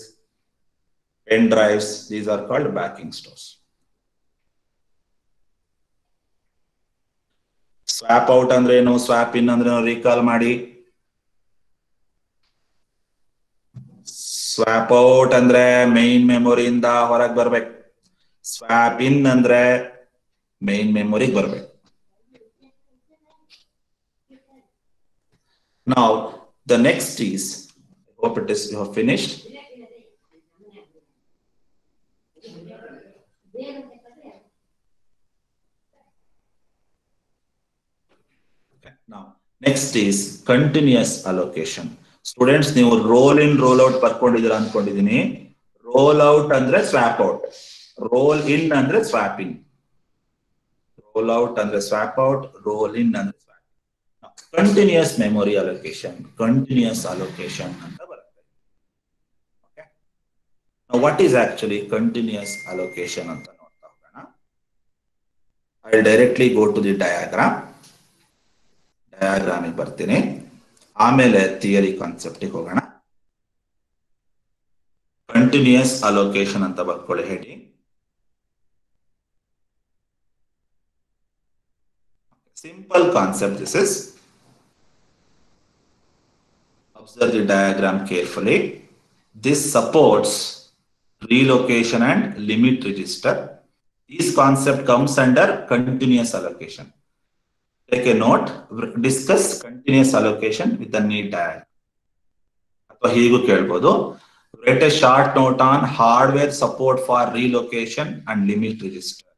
pen drives, these are called backing stores. Swap out andre eno, swap in andre eno, recall ಮಾಡಿ. Swap out ಅಂದ್ರೆ main memory ಇಂದ ಹೊರಗೆ ಬರಬೇಕು. Swap in ಅಂದ್ರೆ main memory ಬರಬೇಕು. Now the next is, hope it is you have finished. Okay. Now next is continuous allocation. Students, ನೀವು roll in roll out ಬರ್ಕೊಂಡಿದ್ದೀರಾ ಅನ್ಕೊಂಡಿದ್ದೀನಿ. Roll out ಅಂದ್ರೆ swap out, roll in ಅಂದ್ರೆ swap in. Roll out ಅಂದ್ರೆ swap out, roll in ಅಂದ್ರೆ swap in. Now, continuous memory allocation ಅಂತ ಬರುತ್ತೆ. Okay. Now what is actually continuous allocation ಅಂತ ನೋಡ್ತಾ ಹೋಗೋಣ. I will directly go to the diagram ಗೆ ಬರ್ತೀನಿ, ಆಮೇಲೆ ಥಿಯರಿ ಕಾನ್ಸೆಪ್ಟ್ ಗೆ ಹೋಗೋಣ. ಕಂಟಿನ್ಯೂಯಸ್ ಅಲೋಕೇಶನ್ ಅಂತ ಬರ್ಕೊಳ್ಳಿ heading. Simple concept this is. Observe the diagram carefully. This supports relocation and limit register. This concept comes under continuous allocation. Take a note, discuss continuous allocation with the need diagram. ಅಥವಾ ಹೀಗೂ ಕೇಳ್ಬೋದು, write a short note on hardware support for relocation and limit register.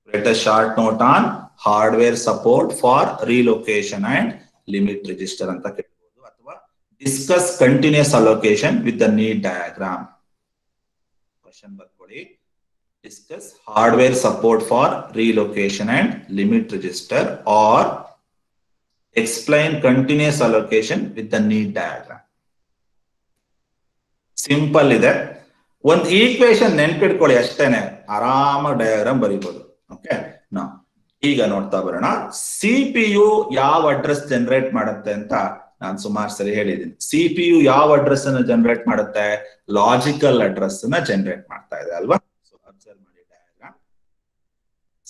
Write a short note on hardware support for relocation and limit register ಅಂತ ಕೇಳ್ಬೋದು. ಅಥವಾ discuss continuous allocation with the need diagram. Question ಬರ್ಕೊಳ್ಳಿ. Discuss hardware support for relocation and limit register, or explain continuous allocation with the need diagram. Simple ಇದೆ. ಒಂದು equation ನೆನ್ಪಿಟ್ಕೊಳ್ಳಿ ಅಷ್ಟೇನೆ, ಆರಾಮಾಗಿ diagram ಬರೀಬಹುದು. Okay, ನಾವು ಈಗ ನೋಡ್ತಾ ಬರೋಣ. CPU ಯಾವ ಅಡ್ರೆಸ್ ಜನರೇಟ್ ಮಾಡುತ್ತೆ ಅಂತ ನಾನು ಸುಮಾರು ಸರಿ ಹೇಳಿದ್ದೀನಿ. CPU ಯಾವ ಅಡ್ರೆಸ್ ಅನ್ನು ಜನರೇಟ್ ಮಾಡುತ್ತೆ? ಲಾಜಿಕಲ್ ಅಡ್ರೆಸ್ ಅನ್ನ ಜನರೇಟ್ ಮಾಡ್ತಾ ಇದೆ ಅಲ್ವಾ? ಸೊ ಅಬ್ಸರ್ವ್ ಮಾಡಿ diagram.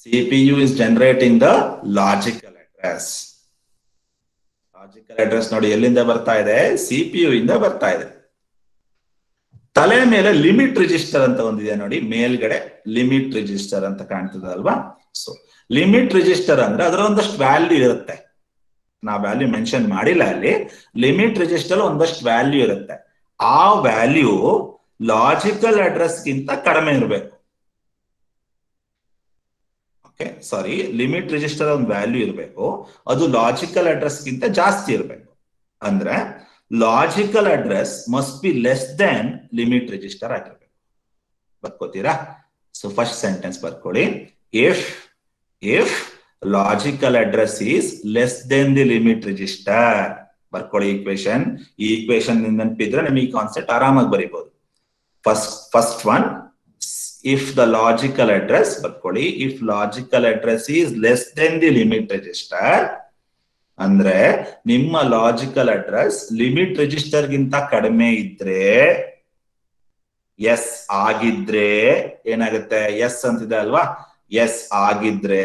CPU is generating the logical address. Logical address ನೋಡಿ ಎಲ್ಲಿಂದ ಬರ್ತಾ ಇದೆ? CPU ಇಂದ ಬರ್ತಾ ಇದೆ. ತಲೆ ಮೇಲೆ ಲಿಮಿಟ್ ರಿಜಿಸ್ಟರ್ ಅಂತ ಒಂದಿದೆ ನೋಡಿ, ಮೇಲ್ಗಡೆ ಲಿಮಿಟ್ ರಿಜಿಸ್ಟರ್ ಅಂತ ಕಾಣ್ತದೆ ಅಲ್ವಾ. ಸೊ ಲಿಮಿಟ್ ರಿಜಿಸ್ಟರ್ ಅಂದ್ರೆ ಅದರ ಒಂದಷ್ಟು ವ್ಯಾಲ್ಯೂ ಇರುತ್ತೆ, ನಾವು ವ್ಯಾಲ್ಯೂ ಮೆನ್ಷನ್ ಮಾಡಿಲ್ಲ ಅಲ್ಲಿ. ಲಿಮಿಟ್ ರಿಜಿಸ್ಟರ್ ಒಂದಷ್ಟು ವ್ಯಾಲ್ಯೂ ಇರುತ್ತೆ, ಆ ವ್ಯಾಲ್ಯೂ ಲಾಜಿಕಲ್ ಅಡ್ರೆಸ್ ಗಿಂತ ಕಡಿಮೆ ಇರಬೇಕು. ಓಕೆ, ಸಾರಿ, ಲಿಮಿಟ್ ರಿಜಿಸ್ಟರ್ ಒಂದು ವ್ಯಾಲ್ಯೂ ಇರಬೇಕು, ಅದು ಲಾಜಿಕಲ್ ಅಡ್ರೆಸ್ ಗಿಂತ ಜಾಸ್ತಿ ಇರಬೇಕು. ಅಂದ್ರೆ logical address must be less than limit register ಆಗಿರ್ಬೇಕು. ಬರ್ಕೋತೀರಾ? ಸೊ ಫಸ್ಟ್ ಸೆಂಟೆನ್ಸ್ ಬರ್ಕೊಳ್ಳಿ. If logical address is less than the limit register. ಬರ್ಕೊಳ್ಳಿ ಈಕ್ವೇಶನ್. ಈ ಈಕ್ವೇಶನ್ ನೆನಪಿದ್ರೆ ನಿಮಗೆ ಈ ಕಾನ್ಸೆಪ್ಟ್ ಆರಾಮಾಗಿ ಬರೀಬಹುದು. First one, if the logical address, ಬರ್ಕೊಳ್ಳಿ, if logical address is less than the limit register ಅಂದ್ರೆ ನಿಮ್ಮ ಲಾಜಿಕಲ್ ಅಡ್ರೆಸ್ ಲಿಮಿಟ್ ರಿಜಿಸ್ಟರ್ ಗಿಂತ ಕಡಿಮೆ ಇದ್ರೆ, ಎಸ್ ಆಗಿದ್ರೆ ಏನಾಗುತ್ತೆ, ಎಸ್ ಅಂತಿದೆ ಅಲ್ವಾ, ಎಸ್ ಆಗಿದ್ರೆ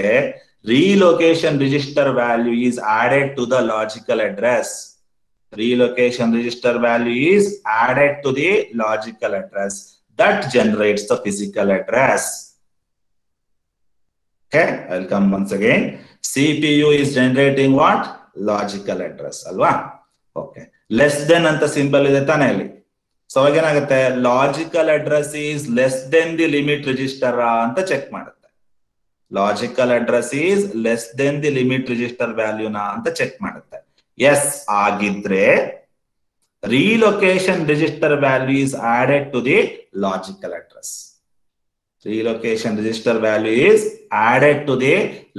relocation register value is added to the logical address. Relocation register value is added to the logical address that generates the physical address. Okay, I'll come once again. CPU is generating what? Logical address alwa. Okay, less than anta symbol ide tane ali. So aವಾಗ ಏನಾಗುತ್ತೆ, logical address is less than the limit register ಅಂತ check ಮಾಡುತ್ತೆ. Logical address is less than the limit register ವ್ಯಾಲ್ಯೂನ ಅಂತ check ಮಾಡುತ್ತೆ. S ಆಗಿದ್ರೆ relocation register value is added to the logical address. Relocation register value is added to the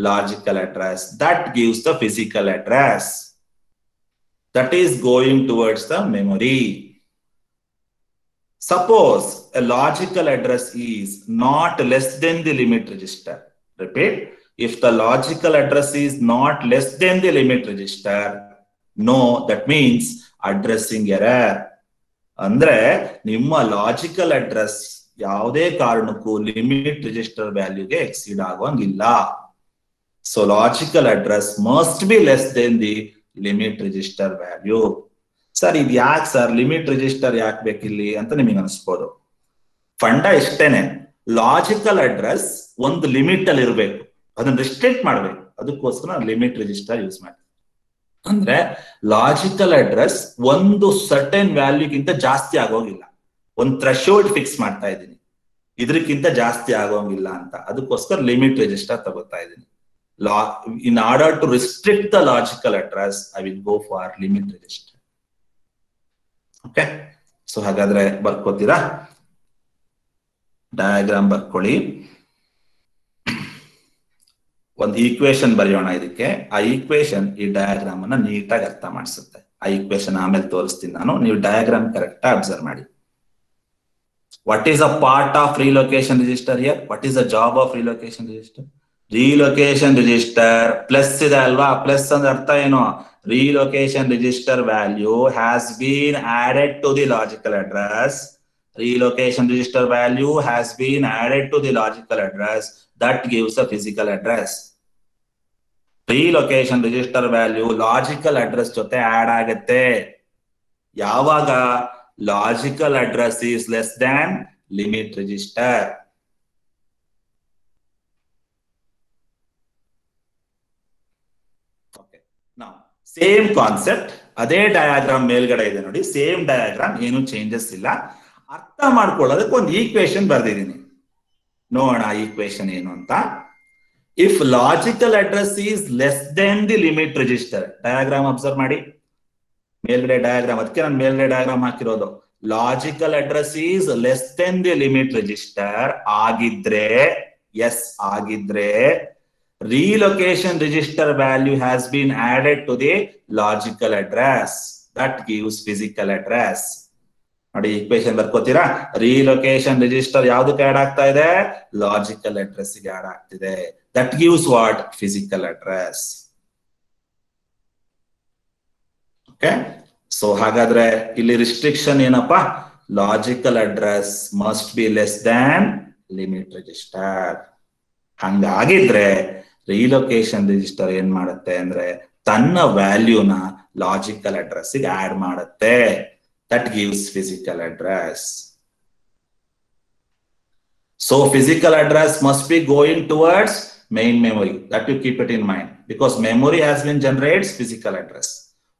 logical address that gives the physical address that is going towards the memory. Suppose a logical address is not less than the limit register. Repeat, if the logical address is not less than the limit register, no, that means addressing error. ಅಂದ್ರೆ ನಿಮ್ಮ logical address ಯಾವುದೇ ಕಾರಣಕ್ಕೂ limit register ವ್ಯಾಲ್ಯೂಗೆ exceed ಆಗೋಂಗಿಲ್ಲ. So logical address must be less than the limit register value. Sir ಇದು ಯಾಕೆ sir limit register ಯಾಕೆ ಬೇಕಿಲ್ಲಿ ಅಂತ ನಿಮಗೆ ಅನಿಸ್ಬೋದು. ಫಂಡ ಇಷ್ಟೇನೆ, ಲಾಜಿಕಲ್ ಅಡ್ರೆಸ್ ಒಂದು ಲಿಮಿಟ್ ಅಲ್ಲಿ ಇರಬೇಕು, ಅದನ್ನ ರಿಸ್ಟ್ರಿಕ್ಟ್ ಮಾಡ್ಬೇಕು, ಅದಕ್ಕೋಸ್ಕರ ಲಿಮಿಟ್ ರಿಜಿಸ್ಟರ್ ಯೂಸ್ ಮಾಡಿ. ಅಂದ್ರೆ ಲಾಜಿಕಲ್ ಅಡ್ರೆಸ್ ಒಂದು ಸರ್ಟೆನ್ ವ್ಯಾಲ್ಯೂಗಿಂತ ಜಾಸ್ತಿ ಆಗೋಗಿಲ್ಲ, ಒಂದು ಥ್ರೆಶೋಲ್ಡ್ ಫಿಕ್ಸ್ ಮಾಡ್ತಾ ಇದ್ದೀನಿ, ಇದಕ್ಕಿಂತ ಜಾಸ್ತಿ ಆಗೋಂಗಿಲ್ಲ ಅಂತ, ಅದಕ್ಕೋಸ್ಕರ ಲಿಮಿಟ್ ರಿಜಿಸ್ಟರ್ ತಗೋತಾ ಇದ್ದೀನಿ. In order to restrict the logical address I will go for limit register. Okay, so ಹಾಗಾದ್ರೆ ಬರ್ಕೋತೀರಾ? ಡಯಾಗ್ರಾಮ್ ಬರ್ಕೊಳ್ಳಿ. ಒಂದು ಈಕ್ವೇಶನ್ ಬರೆಯೋಣ ಇದಕ್ಕೆ. ಆ ಈಕ್ವೇಶನ್ ಈ ಡಯಾಗ್ರಾಮ್ ಅನ್ನ ನೀಟಾಗಿ ಅರ್ಥ ಮಾಡಿಸುತ್ತೆ. ಆ ಈಕ್ವೇಶನ್ ಆಮೇಲೆ ತೋರಿಸ್ತೀನಿ ನಾನು, ನೀವು ಡಯಾಗ್ರಾಮ್ ಕರೆಕ್ಟ್ ಅಬ್ಸರ್ವ್ ಮಾಡಿ. What is a part of relocation register here? What is the job of relocation register? Relocation register plus ಇದೆ ಅಲ್ವಾ, ಪ್ಲಸ್ ಅಂದ್ರೆ ಅರ್ಥ ಏನು? Relocation register value has been added to the logical address. Relocation register value has been added to the logical address that gives a physical address. Relocation register value logical address ಜೊತೆ add ಆಗುತ್ತೆ ಯಾವಾಗ logical address is less than limit register. Okay, now same concept, ಅದೇ diagram ಮೇಲ್ಗಡೆ ಇದೆ ನೋಡಿ, same diagram, ಏನು changes ಇಲ್ಲ. ಅರ್ಥ ಮಾಡ್ಕೊಳ್ಳೋದಕ್ಕೆ ಒಂದು ಈಕ್ವೇಶನ್ ಬರ್ದಿದ್ದೀನಿ, ನೋಡೋಣ ಈಕ್ವೇಶನ್ ಏನು ಅಂತ. If logical address is less than the limit register, diagram observe ಮಾಡಿ, ಮೇಲ್ಗಡೆ ಡಯಾಗ್ರಾಮ್, ಅದಕ್ಕೆ ನಾನು ಮೇಲ್ಗಡೆ ಡಯಾಗ್ರಾಮ್ ಹಾಕಿರೋದು. Logical address is less than the limit register ಆಗಿದ್ರೆ, ಎಸ್ ಆಗಿದ್ರೆ, relocation register value has been added to the logical address that gives physical address. ನೋಡಿ equation ಬರ್ಕೋತೀರಾ? relocation register ಯಾವ್ದಕ್ಕೆ ಆಡ್ ಆಗ್ತಾ ಇದೆ? ಲಾಜಿಕಲ್ ಅಡ್ರೆಸ್ ಗೆ ಆಡ್ ಆಗ್ತಿದೆ. that gives what? physical address. Okay, so ಹಾಗಾದ್ರೆ ಇಲ್ಲಿ ರಿಸ್ಟ್ರಿಕ್ಷನ್ ಏನಪ್ಪಾ? Logical address must be less than limit register. ಹಂಗಾಗಿದ್ರೆ ರಿಲೊಕೇಶನ್ ರಿಜಿಸ್ಟರ್ ಏನ್ ಮಾಡುತ್ತೆ ಅಂದ್ರೆ ತನ್ನ ವ್ಯಾಲ್ಯೂನ ಲಾಜಿಕಲ್ ಅಡ್ರೆಸ್ ಗೆ ಆಡ್ ಮಾಡುತ್ತೆ. That gives physical address. So physical address must be going towards main memory. That you keep it in mind, because memory has been generates physical address.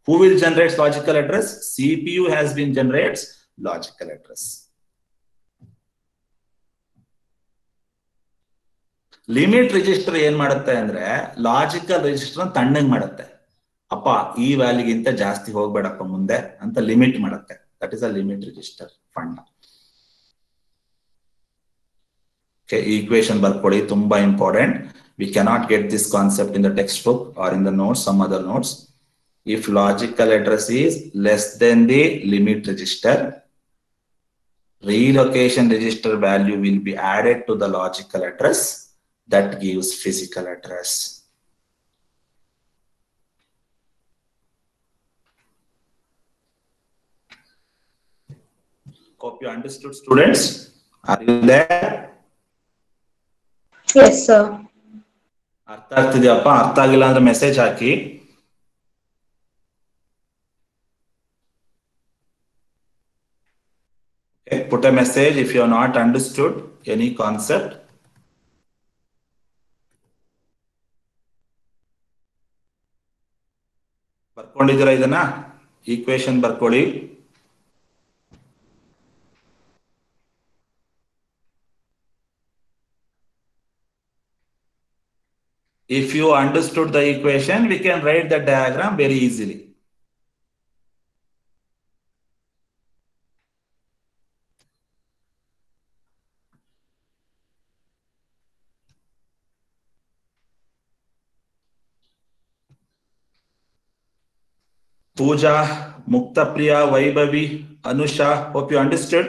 Who will generate logical address? CPU has been generates logical address. Limit register ಏನ್ ಮಾಡುತ್ತೆ ಅಂದ್ರೆ logical register ತಣ್ಣಗ್ ಮಾಡುತ್ತೆ. ಅಪ್ಪ ಈ ವ್ಯಾಲ್ಯೂಗಿಂತ ಜಾಸ್ತಿ ಹೋಗ್ಬೇಡಪ್ಪ ಮುಂದೆ ಅಂತ limit ಮಾಡುತ್ತೆ. That is a limit register fund. Equation ಬರ್ಕೊಳ್ಳಿ, ತುಂಬಾ important. We cannot get this concept in the textbook or in the notes, some other notes. If logical address is less than the limit register, relocation register value will be added to the logical address. That gives physical address. Hope you understood, students. Are you there? Yes, sir. ಅರ್ಥ ಆಗ್ತಿದ್ಯಪ್ಪ? ಅರ್ಥ ಆಗಿಲ್ಲ ಅಂದ್ರೆ message hockey. Okay, put a message if you have not understood any concept. ಬರ್ಕೊಂಡಿದ್ದೀರಾ ಇದನ್ನ? Equation ಬರ್ಕೊಳ್ಳಿ. If you understood the equation, we can write the diagram very easily. Pooja, Muktapriya, Vaibhavi, Anusha, hope you understood.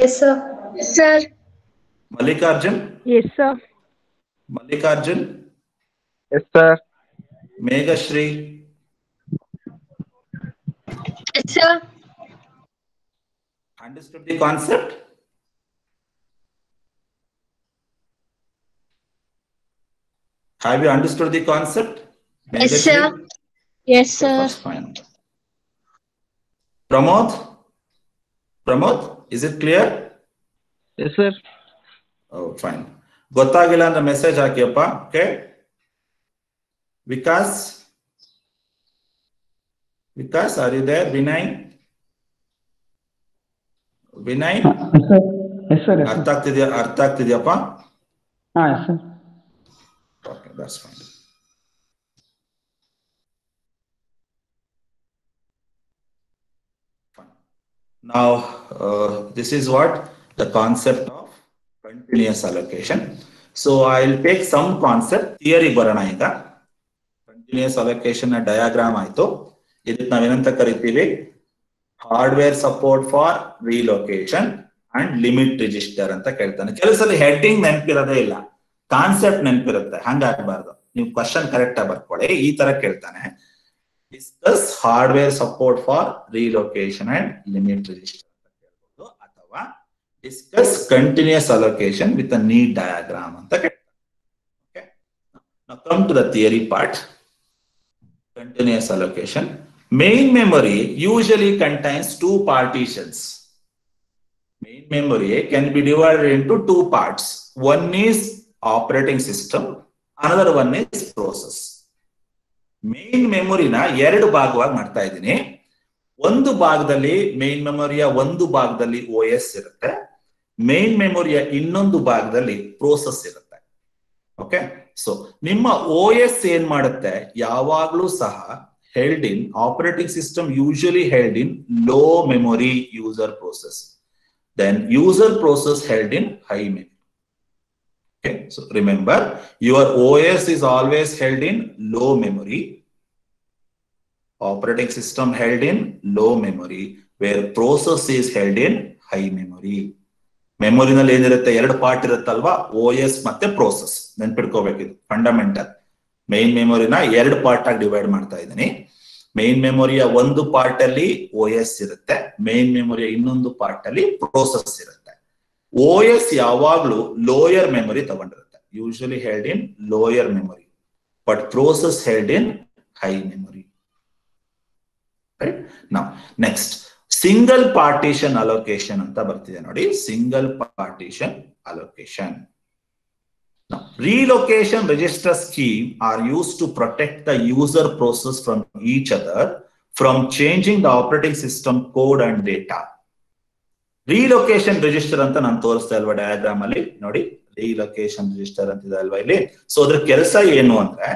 Yes, sir. Yes, sir. Mallikarjun? Yes, sir. Mallikarjun? Yes, sir. Meghashri? Yes, sir. Understood the concept? Have you understood the concept? Yes, sir. Yes, sir. That's fine. Pramod? Pramod, is it clear? Yes, sir. Oh, fine. ಗೊತ್ತಾಗಿಲ್ಲ ಅಂದ್ರೆ message ಹಾಕಿಯಪ್ಪ. Okay. Vikas? Vikas, are you there? Vinay? Vinay? Yes, sir. ಅರ್ಥ ಆಗ್ತಿದ್ಯಪ್ಪ? Ah, yes, sir. Okay, that's fine. Now, this is what the concept of continuous allocation. So I'll take some concept theory barana iga. Continuous allocation diagram ಆಯ್ತು. ಇದಕ್ಕೆ ನಾವೇನಂತ ಕರಿತೀವಿ? Hardware support for relocation and limit register ಅಂತ ಕೇಳ್ತಾನೆ. ಕೆಲವು ಸಲ heading ನೆನಪಿರೋದೇ ಇಲ್ಲ, concept ನೆನಪಿರುತ್ತೆ. ಹಂಗಾಗಬಾರ್ದು. ನೀವು ಕ್ವಶನ್ ಕರೆಕ್ಟ್ ಆಗಿ ಬರ್ಕೊಳ್ಳಿ. ಈ ತರ ಕೇಳ್ತಾನೆ, discuss hardware support for relocation and limit register ಅಂತ ಕೇಳ್ಬೋದು, ಅಥವಾ discuss continuous allocation with a neat diagram ಅಂತ ಕೇಳ್ತಾನೆ. Okay, now come to the theory part. Continuous allocation. Main memory usually contains two partitions. Main memory can be divided into two parts. One is operating system, another one is process. Main memory na ಎರಡು ಭಾಗವಾಗಿ ಮಾಡ್ತಾ ಇದ್ದೀನಿ. ಒಂದು ಭಾಗದಲ್ಲಿ main ಮೆಮೊರಿಯ ಒಂದು ಭಾಗದಲ್ಲಿ OS ಇರುತ್ತೆ, ಮೇನ್ ಮೆಮೊರಿಯ ಇನ್ನೊಂದು ಭಾಗದಲ್ಲಿ ಪ್ರೋಸೆಸ್ ಇರುತ್ತೆ. ಓಕೆ, ಸೊ ನಿಮ್ಮ OS ಏನ್ ಮಾಡುತ್ತೆ, ಯಾವಾಗ್ಲೂ ಸಹ held in operating system usually held in low memory user process, then user process held in high memory. Okay, so remember, your OS is always held in low memory, operating system held in low memory, where process is held in high memory. ಮೆಮೊರಿನಲ್ಲಿ ಏನಿರುತ್ತೆ, ಎರಡು part ಇರುತ್ತಲ್ವಾ, OS ಮತ್ತೆ process. ನೆನ್ಪಿಡ್ಕೋಬೇಕಿದು fundamental. Main ಮೆಮೊರಿನ ಎರಡು part ಆಗಿ divide ಮಾಡ್ತಾ ಇದ್ದೀನಿ. Main ಮೆಮೊರಿಯ ಒಂದು ಪಾರ್ಟ್ ಅಲ್ಲಿ OS ಇರುತ್ತೆ, ಮೈನ್ ಮೆಮೊರಿಯ ಇನ್ನೊಂದು ಪಾರ್ಟ್ ಅಲ್ಲಿ ಪ್ರೋಸೆಸ್ ಇರುತ್ತೆ. OS ಯಾವಾಗ್ಲೂ ಲೋಯರ್ ಮೆಮೊರಿ ತಗೊಂಡಿರುತ್ತೆ, usually held in lower memory, but process held in high memory. Right? Now, next, single partition allocation ಅಂತ ಬರ್ತಿದೆ ನೋಡಿ, single partition allocation. Relocation register scheme are used to protect the user process from each other from changing the operating system code and data. Relocation register ಅಂತ ನಾನು ತೋರಿಸ್ತಾ ಇಲ್ವಾ diagram ಅಲ್ಲಿ ನೋಡಿ, relocation register ಅಂತಿದೆ ಅಲ್ವಾ ಇಲ್ಲಿ. ಸೊ ಅದ್ರ ಕೆಲಸ ಏನು ಅಂದ್ರೆ,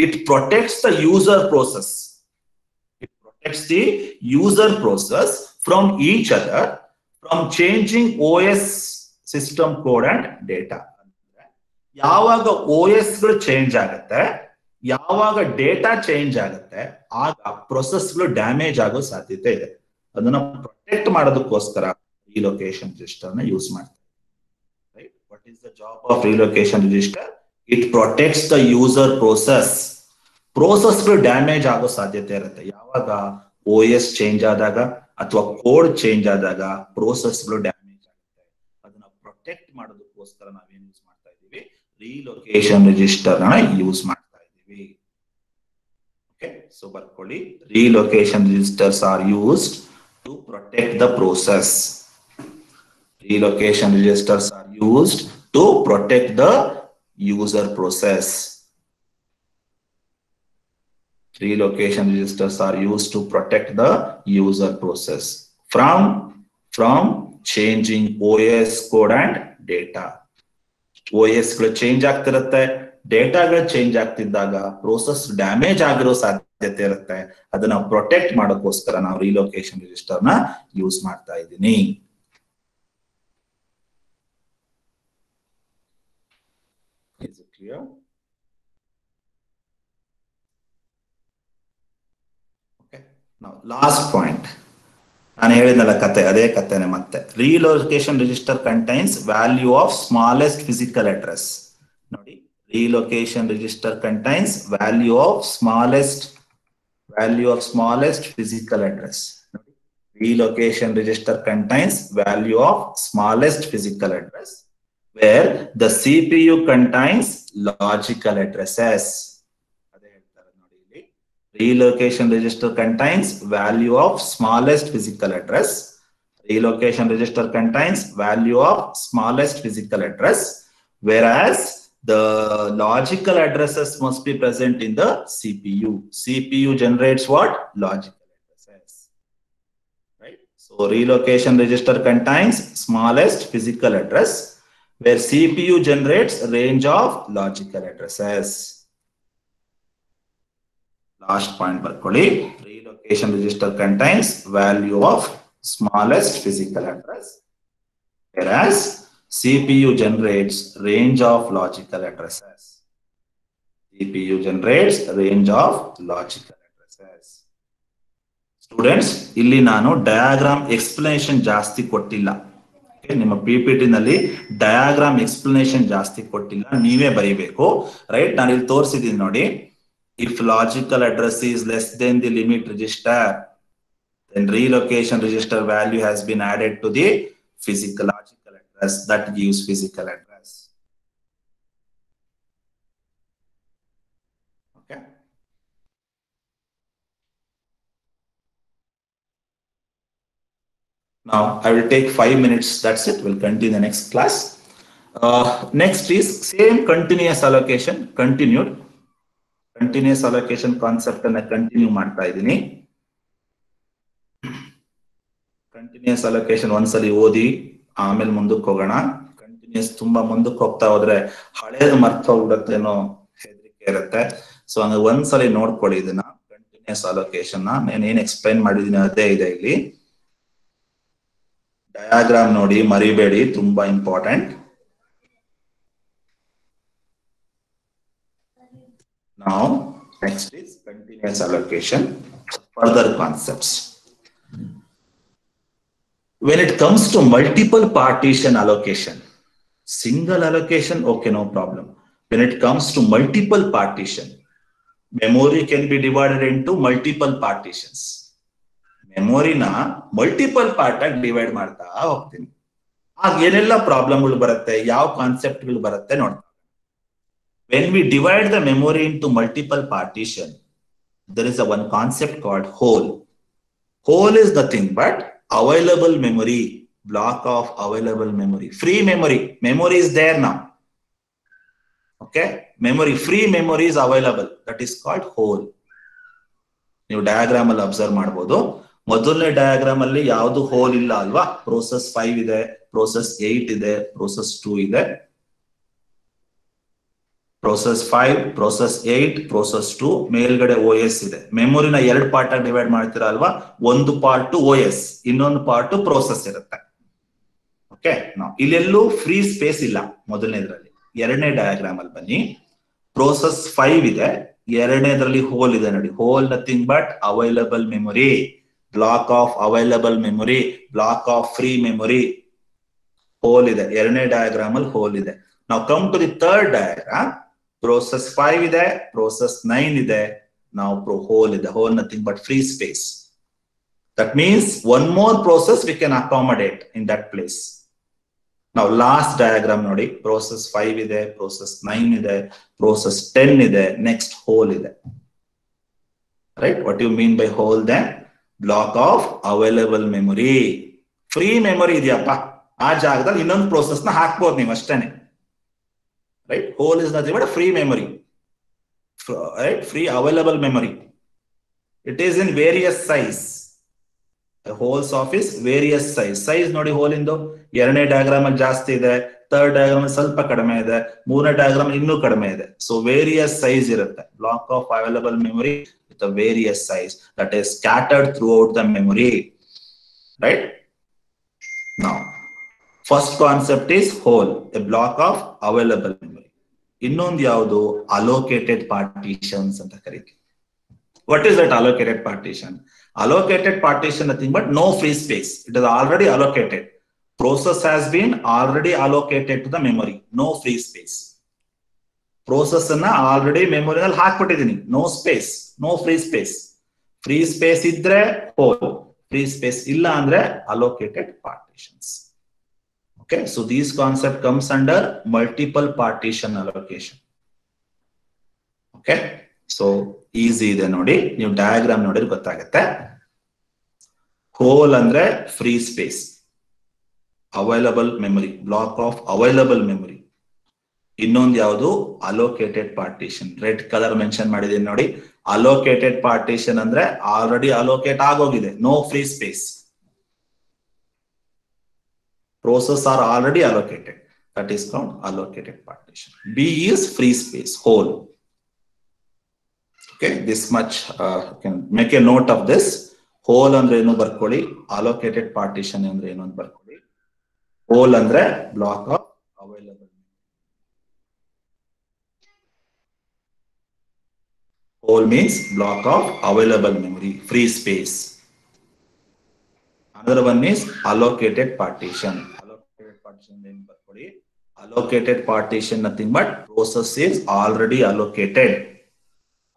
it protects the user process. It protects the user process from each other from changing OS system code and data. ಯಾವಾಗ OS ಗಳು ಚೇಂಜ್ ಆಗುತ್ತೆ, ಯಾವಾಗ ಡೇಟಾ ಚೇಂಜ್ ಆಗುತ್ತೆ, ಆಗ ಪ್ರೊಸೆಸ್ಗಳು ಡ್ಯಾಮೇಜ್ ಆಗೋ ಸಾಧ್ಯತೆ ಇದೆ. ಅದನ್ನ ಪ್ರೊಟೆಕ್ಟ್ ಮಾಡೋದಕ್ಕೋಸ್ಕರ ರಿಲೊಕೇಶನ್ ರಿಜಿಸ್ಟರ್ ನ ಯೂಸ್ ಮಾಡ್ತಾರೆ. Right, what is the job of relocation register? It protects the user process. ಪ್ರೋಸೆಸ್ಗಳು ಡ್ಯಾಮೇಜ್ ಆಗೋ ಸಾಧ್ಯತೆ ಇರುತ್ತೆ. ಯಾವಾಗ OS ಚೇಂಜ್ ಆದಾಗ ಅಥವಾ ಕೋಡ್ ಚೇಂಜ್ ಆದಾಗ ಪ್ರೋಸೆಸ್ಗಳು ಡ್ಯಾಮೇಜ್ ಆಗುತ್ತೆ. ಅದನ್ನ ಪ್ರೊಟೆಕ್ಟ್ ಮಾಡೋದಕ್ಕೋಸ್ಕರ ನಾವೇನ್ ಯೂಸ್ ಮಾಡ್ತಾ ಇದೀವಿ? ರಿಲೊಕೇಶನ್ ರಿಜಿಸ್ಟರ್ ನ ಯೂಸ್ ಮಾಡ್ತಾ ಇದೀವಿ. ಓಕೆ, ಸೊ ಬರ್ಕೊಳ್ಳಿ, relocation registers are used to protect the process. Relocation registers are used to protect the user process. Relocation registers are used to protect the user process from changing OS code and data. OS ಗಳು change ಆಗ್ತಿರುತ್ತೆ, ಡೇಟಾಗಳು change ಆಗ್ತಿದ್ದಾಗ process damage ಆಗಿರೋ ಸಾಧ್ಯತೆ ಇರುತ್ತೆ. ಅದನ್ನ protect ಮಾಡೋಕ್ಕೋಸ್ಕರ ನಾವು relocation register ನ use ಮಾಡ್ತಾ ಇದ್ದೀನಿ. Is it clear? Okay. Now, last point. ನಾನು ಹೇಳಿದ್ನಲ್ಲ ಕತೆ, ಅದೇ ಕತೆನೆ ಮತ್ತೆ. Relocation register contains value of smallest physical address. ನೋಡಿ, relocation register contains value of smallest physical address. Relocation register contains value of smallest physical address, where the CPU contains logical addresses. Relocation register contains value of smallest physical address. Relocation register contains value of smallest physical address, whereas the logical addresses must be present in the CPU. CPU generates what? Logical addresses. Right? So relocation register contains smallest physical address, where CPU generates a range of logical addresses. Last point barkoli, relocation register contains value of smallest physical address, whereas CPU generates range of logical addresses. CPU generates range of logical addresses. Students, illi nanu diagram explanation ಜಾಸ್ತಿ ಕೊಟ್ಟಿಲ್ಲ. ನಿಮ್ಮ PPT ನಲ್ಲಿ diagram explanation ಜಾಸ್ತಿ ಕೊಟ್ಟಿಲ್ಲ, ನೀವೇ ಬರೀಬೇಕು. Right, ನಾನು ಇಲ್ಲಿ ತೋರಿಸಿದ್ದೀನಿ ನೋಡಿ. If logical address is less than the limit register, then relocation register value has been added to the physical logical address that gives physical address. Okay. Now I will take 5 minutes. That's it. We'll continue the next class. Next is same continuous allocation, continued. Continuous allocation concept ಅನ್ನ continue ಮಾಡ್ತಾ ಇದ್ದೀನಿ. Continuous allocation ಒಂದ್ಸಲಿ ಓದಿ ಆಮೇಲೆ ಮುಂದಕ್ಕೆ ಹೋಗೋಣ. Continuous ತುಂಬಾ ಮುಂದಕ್ಕೆ ಹೋಗ್ತಾ ಹೋದ್ರೆ ಹಳೇದು ಮರ್ತ ಹೋಗ್ಬಿಡತ್ತೇನೋ ಹೆದರಿಕೆ ಇರುತ್ತೆ. ಸೊ ಹಂಗ ಒಂದ್ಸಲಿ ನೋಡ್ಕೊಳ್ಳಿ ಇದನ್ನ, ಕಂಟಿನ್ಯೂಸ್ ಅಲೋಕೇಶನ್ ನಾನು ಏನ್ ಎಕ್ಸ್ಪ್ಲೈನ್ ಮಾಡಿದೀನಿ ಅದೇ ಇದೆ ಇಲ್ಲಿ. ಡಯಾಗ್ರಾಮ್ ನೋಡಿ, ಮರಿಬೇಡಿ, ತುಂಬಾ important. Now, next is continuous allocation, further concepts. When it comes to multiple partition allocation, single allocation, okay, no problem. When it comes to multiple partition, memory can be divided into multiple partitions. Memory na multiple part ಆಗಿ divide ಮಾಡ್ತಾ ಹೋಗ್ತೀನಿ. ಆಗ ಏನೆಲ್ಲ ಪ್ರಾಬ್ಲಮ್ಗಳು ಬರುತ್ತೆ, ಯಾವ ಕಾನ್ಸೆಪ್ಟ್ಗಳು ಬರುತ್ತೆ ನೋಡ್ತಾ. When we divide the memory into multiple partition, there is one concept called whole. Whole is nothing but available memory, block of available memory, free memory, memory is there now. Okay, memory, free memory is available, that is called whole. ನೀವು diagram ಅಲ್ಲಿ observe ಮಾಡಬಹುದು. ಮೊದಲನೇ diagram ಅಲ್ಲಿ ಯಾವುದು hole ಇಲ್ಲ ಅಲ್ವಾ? Process 5 ಇದೆ, process 8 ಇದೆ, ಪ್ರೋಸೆಸ್ 2 ಇದೆ. ಪ್ರೋಸೆಸ್ 5, ಪ್ರೋಸೆಸ್ 8, ಪ್ರೋಸೆಸ್ 2, ಮೇಲ್ಗಡೆ OS ಇದೆ. ಮೆಮೊರಿನ 2 ಪಾರ್ಟ್ ಆಗಿ ಡಿವೈಡ್ ಮಾಡ್ತೀರಾ ಅಲ್ವಾ? ಒಂದು ಪಾರ್ಟ್ OS, ಇನ್ನೊಂದು ಪಾರ್ಟ್ ಪ್ರೋಸೆಸ್ ಇರುತ್ತೆ. ಓಕೆ, ಇಲ್ಲೆಲ್ಲೂ ಫ್ರೀ ಸ್ಪೇಸ್ ಇಲ್ಲ ಮೊದಲನೇದ್ರಲ್ಲಿ. ಎರಡನೇ ಡಯಾಗ್ರಾಮ್ ಅಲ್ಲಿ ಬನ್ನಿ. ಪ್ರೋಸೆಸ್ 5 ಇದೆ, ಎರಡನೇದ್ರಲ್ಲಿ ಹೋಲ್ ಇದೆ ನೋಡಿ. Hole nothing but available memory, block of available memory, block of free memory. Hole ಇದೆ, ಎರಡನೇ ಡಯಾಗ್ರಾಮ್ ಅಲ್ಲಿ ಹೋಲ್ ಇದೆ. ನಾವು come to the third diagram. Process 5 ಇದೆ, ಪ್ರೋಸೆಸ್ 9 ಇದೆ, ನಾವು ಹೋಲ್ ಇದೆ. Hole nothing but free space. That means one more process we can accommodate in that place. ನಾವು ಲಾಸ್ಟ್ ಡಯಾಗ್ರಾಮ್ ನೋಡಿ. ಪ್ರೋಸೆಸ್ 5 ಇದೆ, ಪ್ರೋಸೆಸ್ 9 ಇದೆ, ಪ್ರೋಸೆಸ್ 10 ಇದೆ, ನೆಕ್ಸ್ಟ್ ಹೋಲ್ ಇದೆ. Right, what you mean by hole then? Block of available memory. Free memory ಇದೆಯಪ್ಪ, ಆ ಜಾಗದಲ್ಲಿ ಇನ್ನೊಂದು ಪ್ರೋಸೆಸ್ ನ ಹಾಕ್ಬೋದು ನೀವು ಅಷ್ಟೇನೆ. Right, hole is nothing but free memory. Right, free available memory. It is in various size. Holes of is various size. Size ನೋಡಿ hole ಇಂದು. ಎರಡನೇ ಡಯಾಗ್ರಾಮ್ ಅಲ್ಲಿ ಜಾಸ್ತಿ ಇದೆ, ಥರ್ಡ್ ಡಯಾಗ್ರಾಮ್ ಅಲ್ಲಿ ಸ್ವಲ್ಪ ಕಡಿಮೆ ಇದೆ, ಮೂರನೇ ಡಯಾಗ್ರಾಮ್ ಇನ್ನೂ ಕಡಿಮೆ ಇದೆ. ಸೊ ವೇರಿಯಸ್ ಸೈಜ್ ಇರುತ್ತೆ. Block of available memory with a various size that is scattered throughout the memory. Right? Now, first concept is whole, a block of available memory. ಇನ್ನೊಂದು ಯಾವುದು? allocated partitions ಅಂತ ಕರೀತೀವಿ. What is that allocated partition? Allocated partition nothing but no free space. It is already allocated. Process has been already allocated to the memory. No free space. Process ಅನ್ನ already ಮೆಮೊರಿನಲ್ಲಿ ಹಾಕ್ಬಿಟ್ಟಿದ್ದೀನಿ. No space, no free space. Free space ಇದ್ರೆ hole, free space ಇಲ್ಲ ಅಂದ್ರೆ allocated partitions. Okay, so these concept comes under multiple partition allocation. Okay, so easy ಇದೆ ನೋಡಿ. ನೀವು diagram ನೋಡಿದ್ರೆ ಗೊತ್ತಾಗುತ್ತೆ. ಹೋಲ್ ಅಂದ್ರೆ free space, available memory, block of available memory. ಇನ್ನೊಂದು ಯಾವುದು? Allocated partition. Red colour mention ಮಾಡಿದೀನಿ ನೋಡಿ. ಅಲೋಕೇಟೆಡ್ ಪಾರ್ಟಿಷನ್ ಅಂದ್ರೆ ಆಲ್ರೆಡಿ ಅಲೋಕೇಟ್ ಆಗೋಗಿದೆ, no free space. Process are already allocated. That is called allocated partition. B is free space, whole. Okay, this much can make a note of this. Whole andre enu barkoli, allocated partition andre enu barkoli. Whole andre block of available. Whole means block of available memory, free space. Another one is allocated partition. Allocated partition name barkodi. Allocated partition nothing but process is already allocated.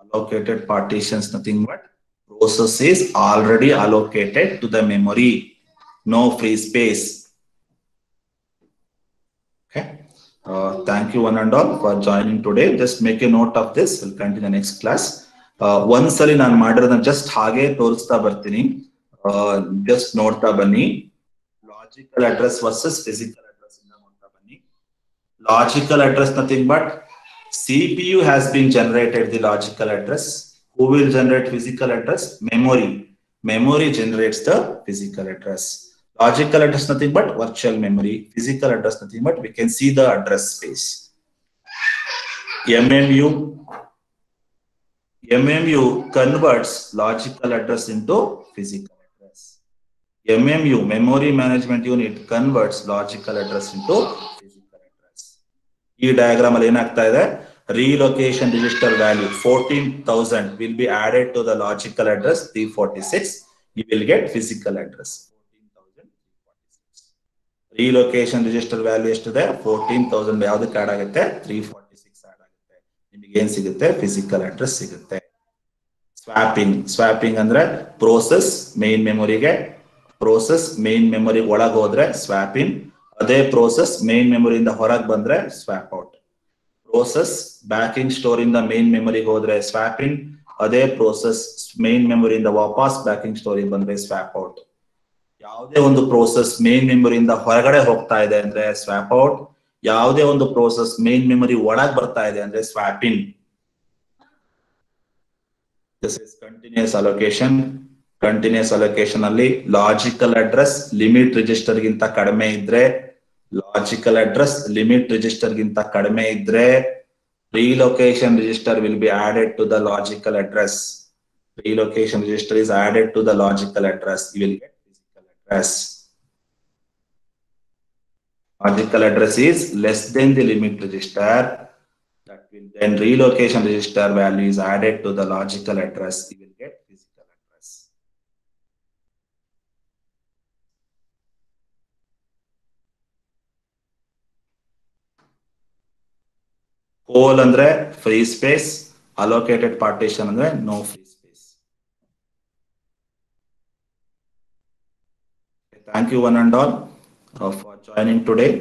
Allocated partitions nothing but process is already allocated to the memory. No free space. Okay. Thank you one and all for joining today. Just make a note of this. We'll continue the next class. ಒಂದ್ಸಲಿ ನಾನು ಮಾಡಿರೋದನ್ನ just ಹಾಗೆ ತೋರಿಸ್ತಾ ಬರ್ತೀನಿ. Just ನೋಡ್ತಾ ಬನ್ನಿ. Logical address versus physical address ಇಂದ ನೋಡ್ತಾ ಬನ್ನಿ. Logical address nothing but CPU has been generated the logical address. Who will generate physical address? Memory. Memory generates the physical address. Logical address nothing but virtual memory. Physical address nothing but we can see the address space. MMU converts logical address into physical address. MMU, memory management unit, converts logical address into physical address. ಈ diagram ಅಲ್ಲಿ ಏನಾಗ್ತಾ ಇದೆ? Relocation register value 14,000 will be added to the logical address 346. You will get physical address 14,346. Relocation register value ಎಷ್ಟಿದೆ? 14,000 ಯಾವ್ದಕ್ಕೆ add ಆಗುತ್ತೆ? 346 add ಆಗುತ್ತೆ. ನಿಮಗೆ ಏನ್ ಸಿಗುತ್ತೆ? ಫಿಸಿಕಲ್ ಅಡ್ರೆಸ್ ಸಿಗುತ್ತೆ. ಸ್ವಾಪಿಂಗ್ ಅಂದ್ರೆ ಪ್ರೋಸೆಸ್ ಮೇನ್ ಮೆಮೊರಿಗೆ, ಪ್ರೋಸೆಸ್ ಮೇನ್ ಮೆಮೊರಿ ಒಳಗೆ ಹೋದ್ರೆ ಸ್ವಾಪಿಂಗ್, ಅದೇ ಪ್ರೋಸೆಸ್ ಮೇನ್ ಮೆಮೊರಿಯಿಂದ ಹೊರಗೆ ಬಂದ್ರೆ swap out. Process backing store ಇಂದ ಮೇನ್ ಮೆಮೊರಿಗೆ ಹೋದ್ರೆ ಸ್ವಾಪಿಂಗ್, ಅದೇ ಪ್ರೋಸೆಸ್ ಮೇನ್ ಮೆಮೊರಿಯಿಂದ ವಾಪಸ್ ಬ್ಯಾಕಿಂಗ್ ಸ್ಟೋರಿಗೆ ಬಂದ್ರೆ ಸ್ವಾಪ್ ಔಟ್. ಯಾವುದೇ ಒಂದು ಪ್ರೋಸೆಸ್ ಮೇನ್ ಮೆಮೊರಿಯಿಂದ ಹೊರಗಡೆ ಹೋಗ್ತಾ ಇದೆ ಅಂದ್ರೆ ಸ್ವಾಪ್ ಔಟ್. ಯಾವುದೇ ಒಂದು ಪ್ರೋಸೆಸ್ ಮೇನ್ ಮೆಮೊರಿ ಒಳಗೆ ಬರ್ತಾ ಇದೆ ಅಂದ್ರೆ swap in. This is continuous allocation. Continuous allocation ಅಲ್ಲಿ ಲಾಜಿಕಲ್ ಅಡ್ರೆಸ್ ಲಿಮಿಟ್ ರಿಜಿಸ್ಟರ್ ಗಿಂತ ಕಡಿಮೆ ಇದ್ರೆ, ಲಾಜಿಕಲ್ ಅಡ್ರೆಸ್ ಲಿಮಿಟ್ ರಿಜಿಸ್ಟರ್ ಗಿಂತ ಕಡಿಮೆ ಇದ್ರೆ relocation register will be added to the logical address. Relocation register is added to the logical address. You will get physical address. Logical address is less than the limit register. That will then relocation register value is added to the logical address. You will get physical address. Whole andre free space, allocated partition andre no free space. Thank you one and all for joining today.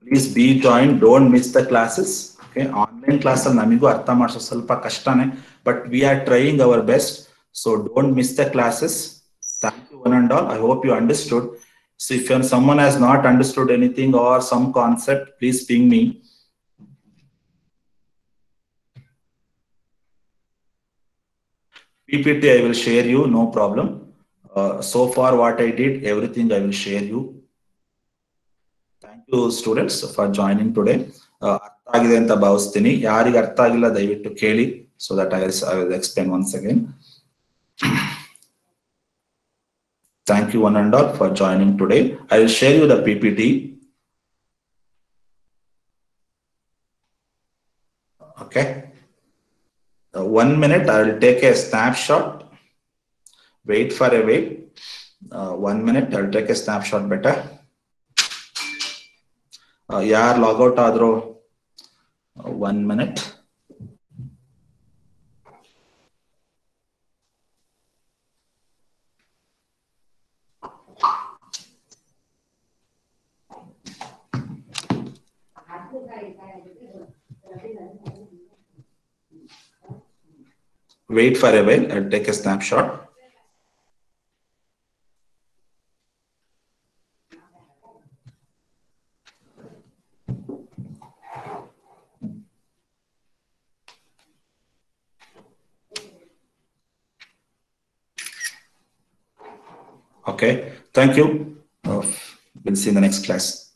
Please be joined, don't miss the classes. Okay, online class namigu artha ಮಾಡಿಸೋ ಸ್ವಲ್ಪ ಕಷ್ಟನೇ, but we are trying our best, so don't miss the classes. Thank you one and all. I hope you understood. So if someone has not understood anything or some concept, please ping me. PPT I will share you, no problem. So far what I did, everything I will share you. Thank you students for joining today. ಅರ್ಥ ಆಗಿದೆ ಅಂತ ಭಾವಿಸ್ತೀನಿ. ಯಾರಿಗೆ ಅರ್ಥ ಆಗಿಲ್ಲ ದಯವಿಟ್ಟು ಕೇಳಿ, so that I will explain once again. Thank you one and all for joining today. I will share you the PPT. Okay. 1 minute, I will take a snapshot. Wait for a wait. 1 minute, I will take a snapshot better. Yaar log out adro. 1 minute. Wait for a while, I'll take a snapshot. Okay, thank you. We'll see you in the next class.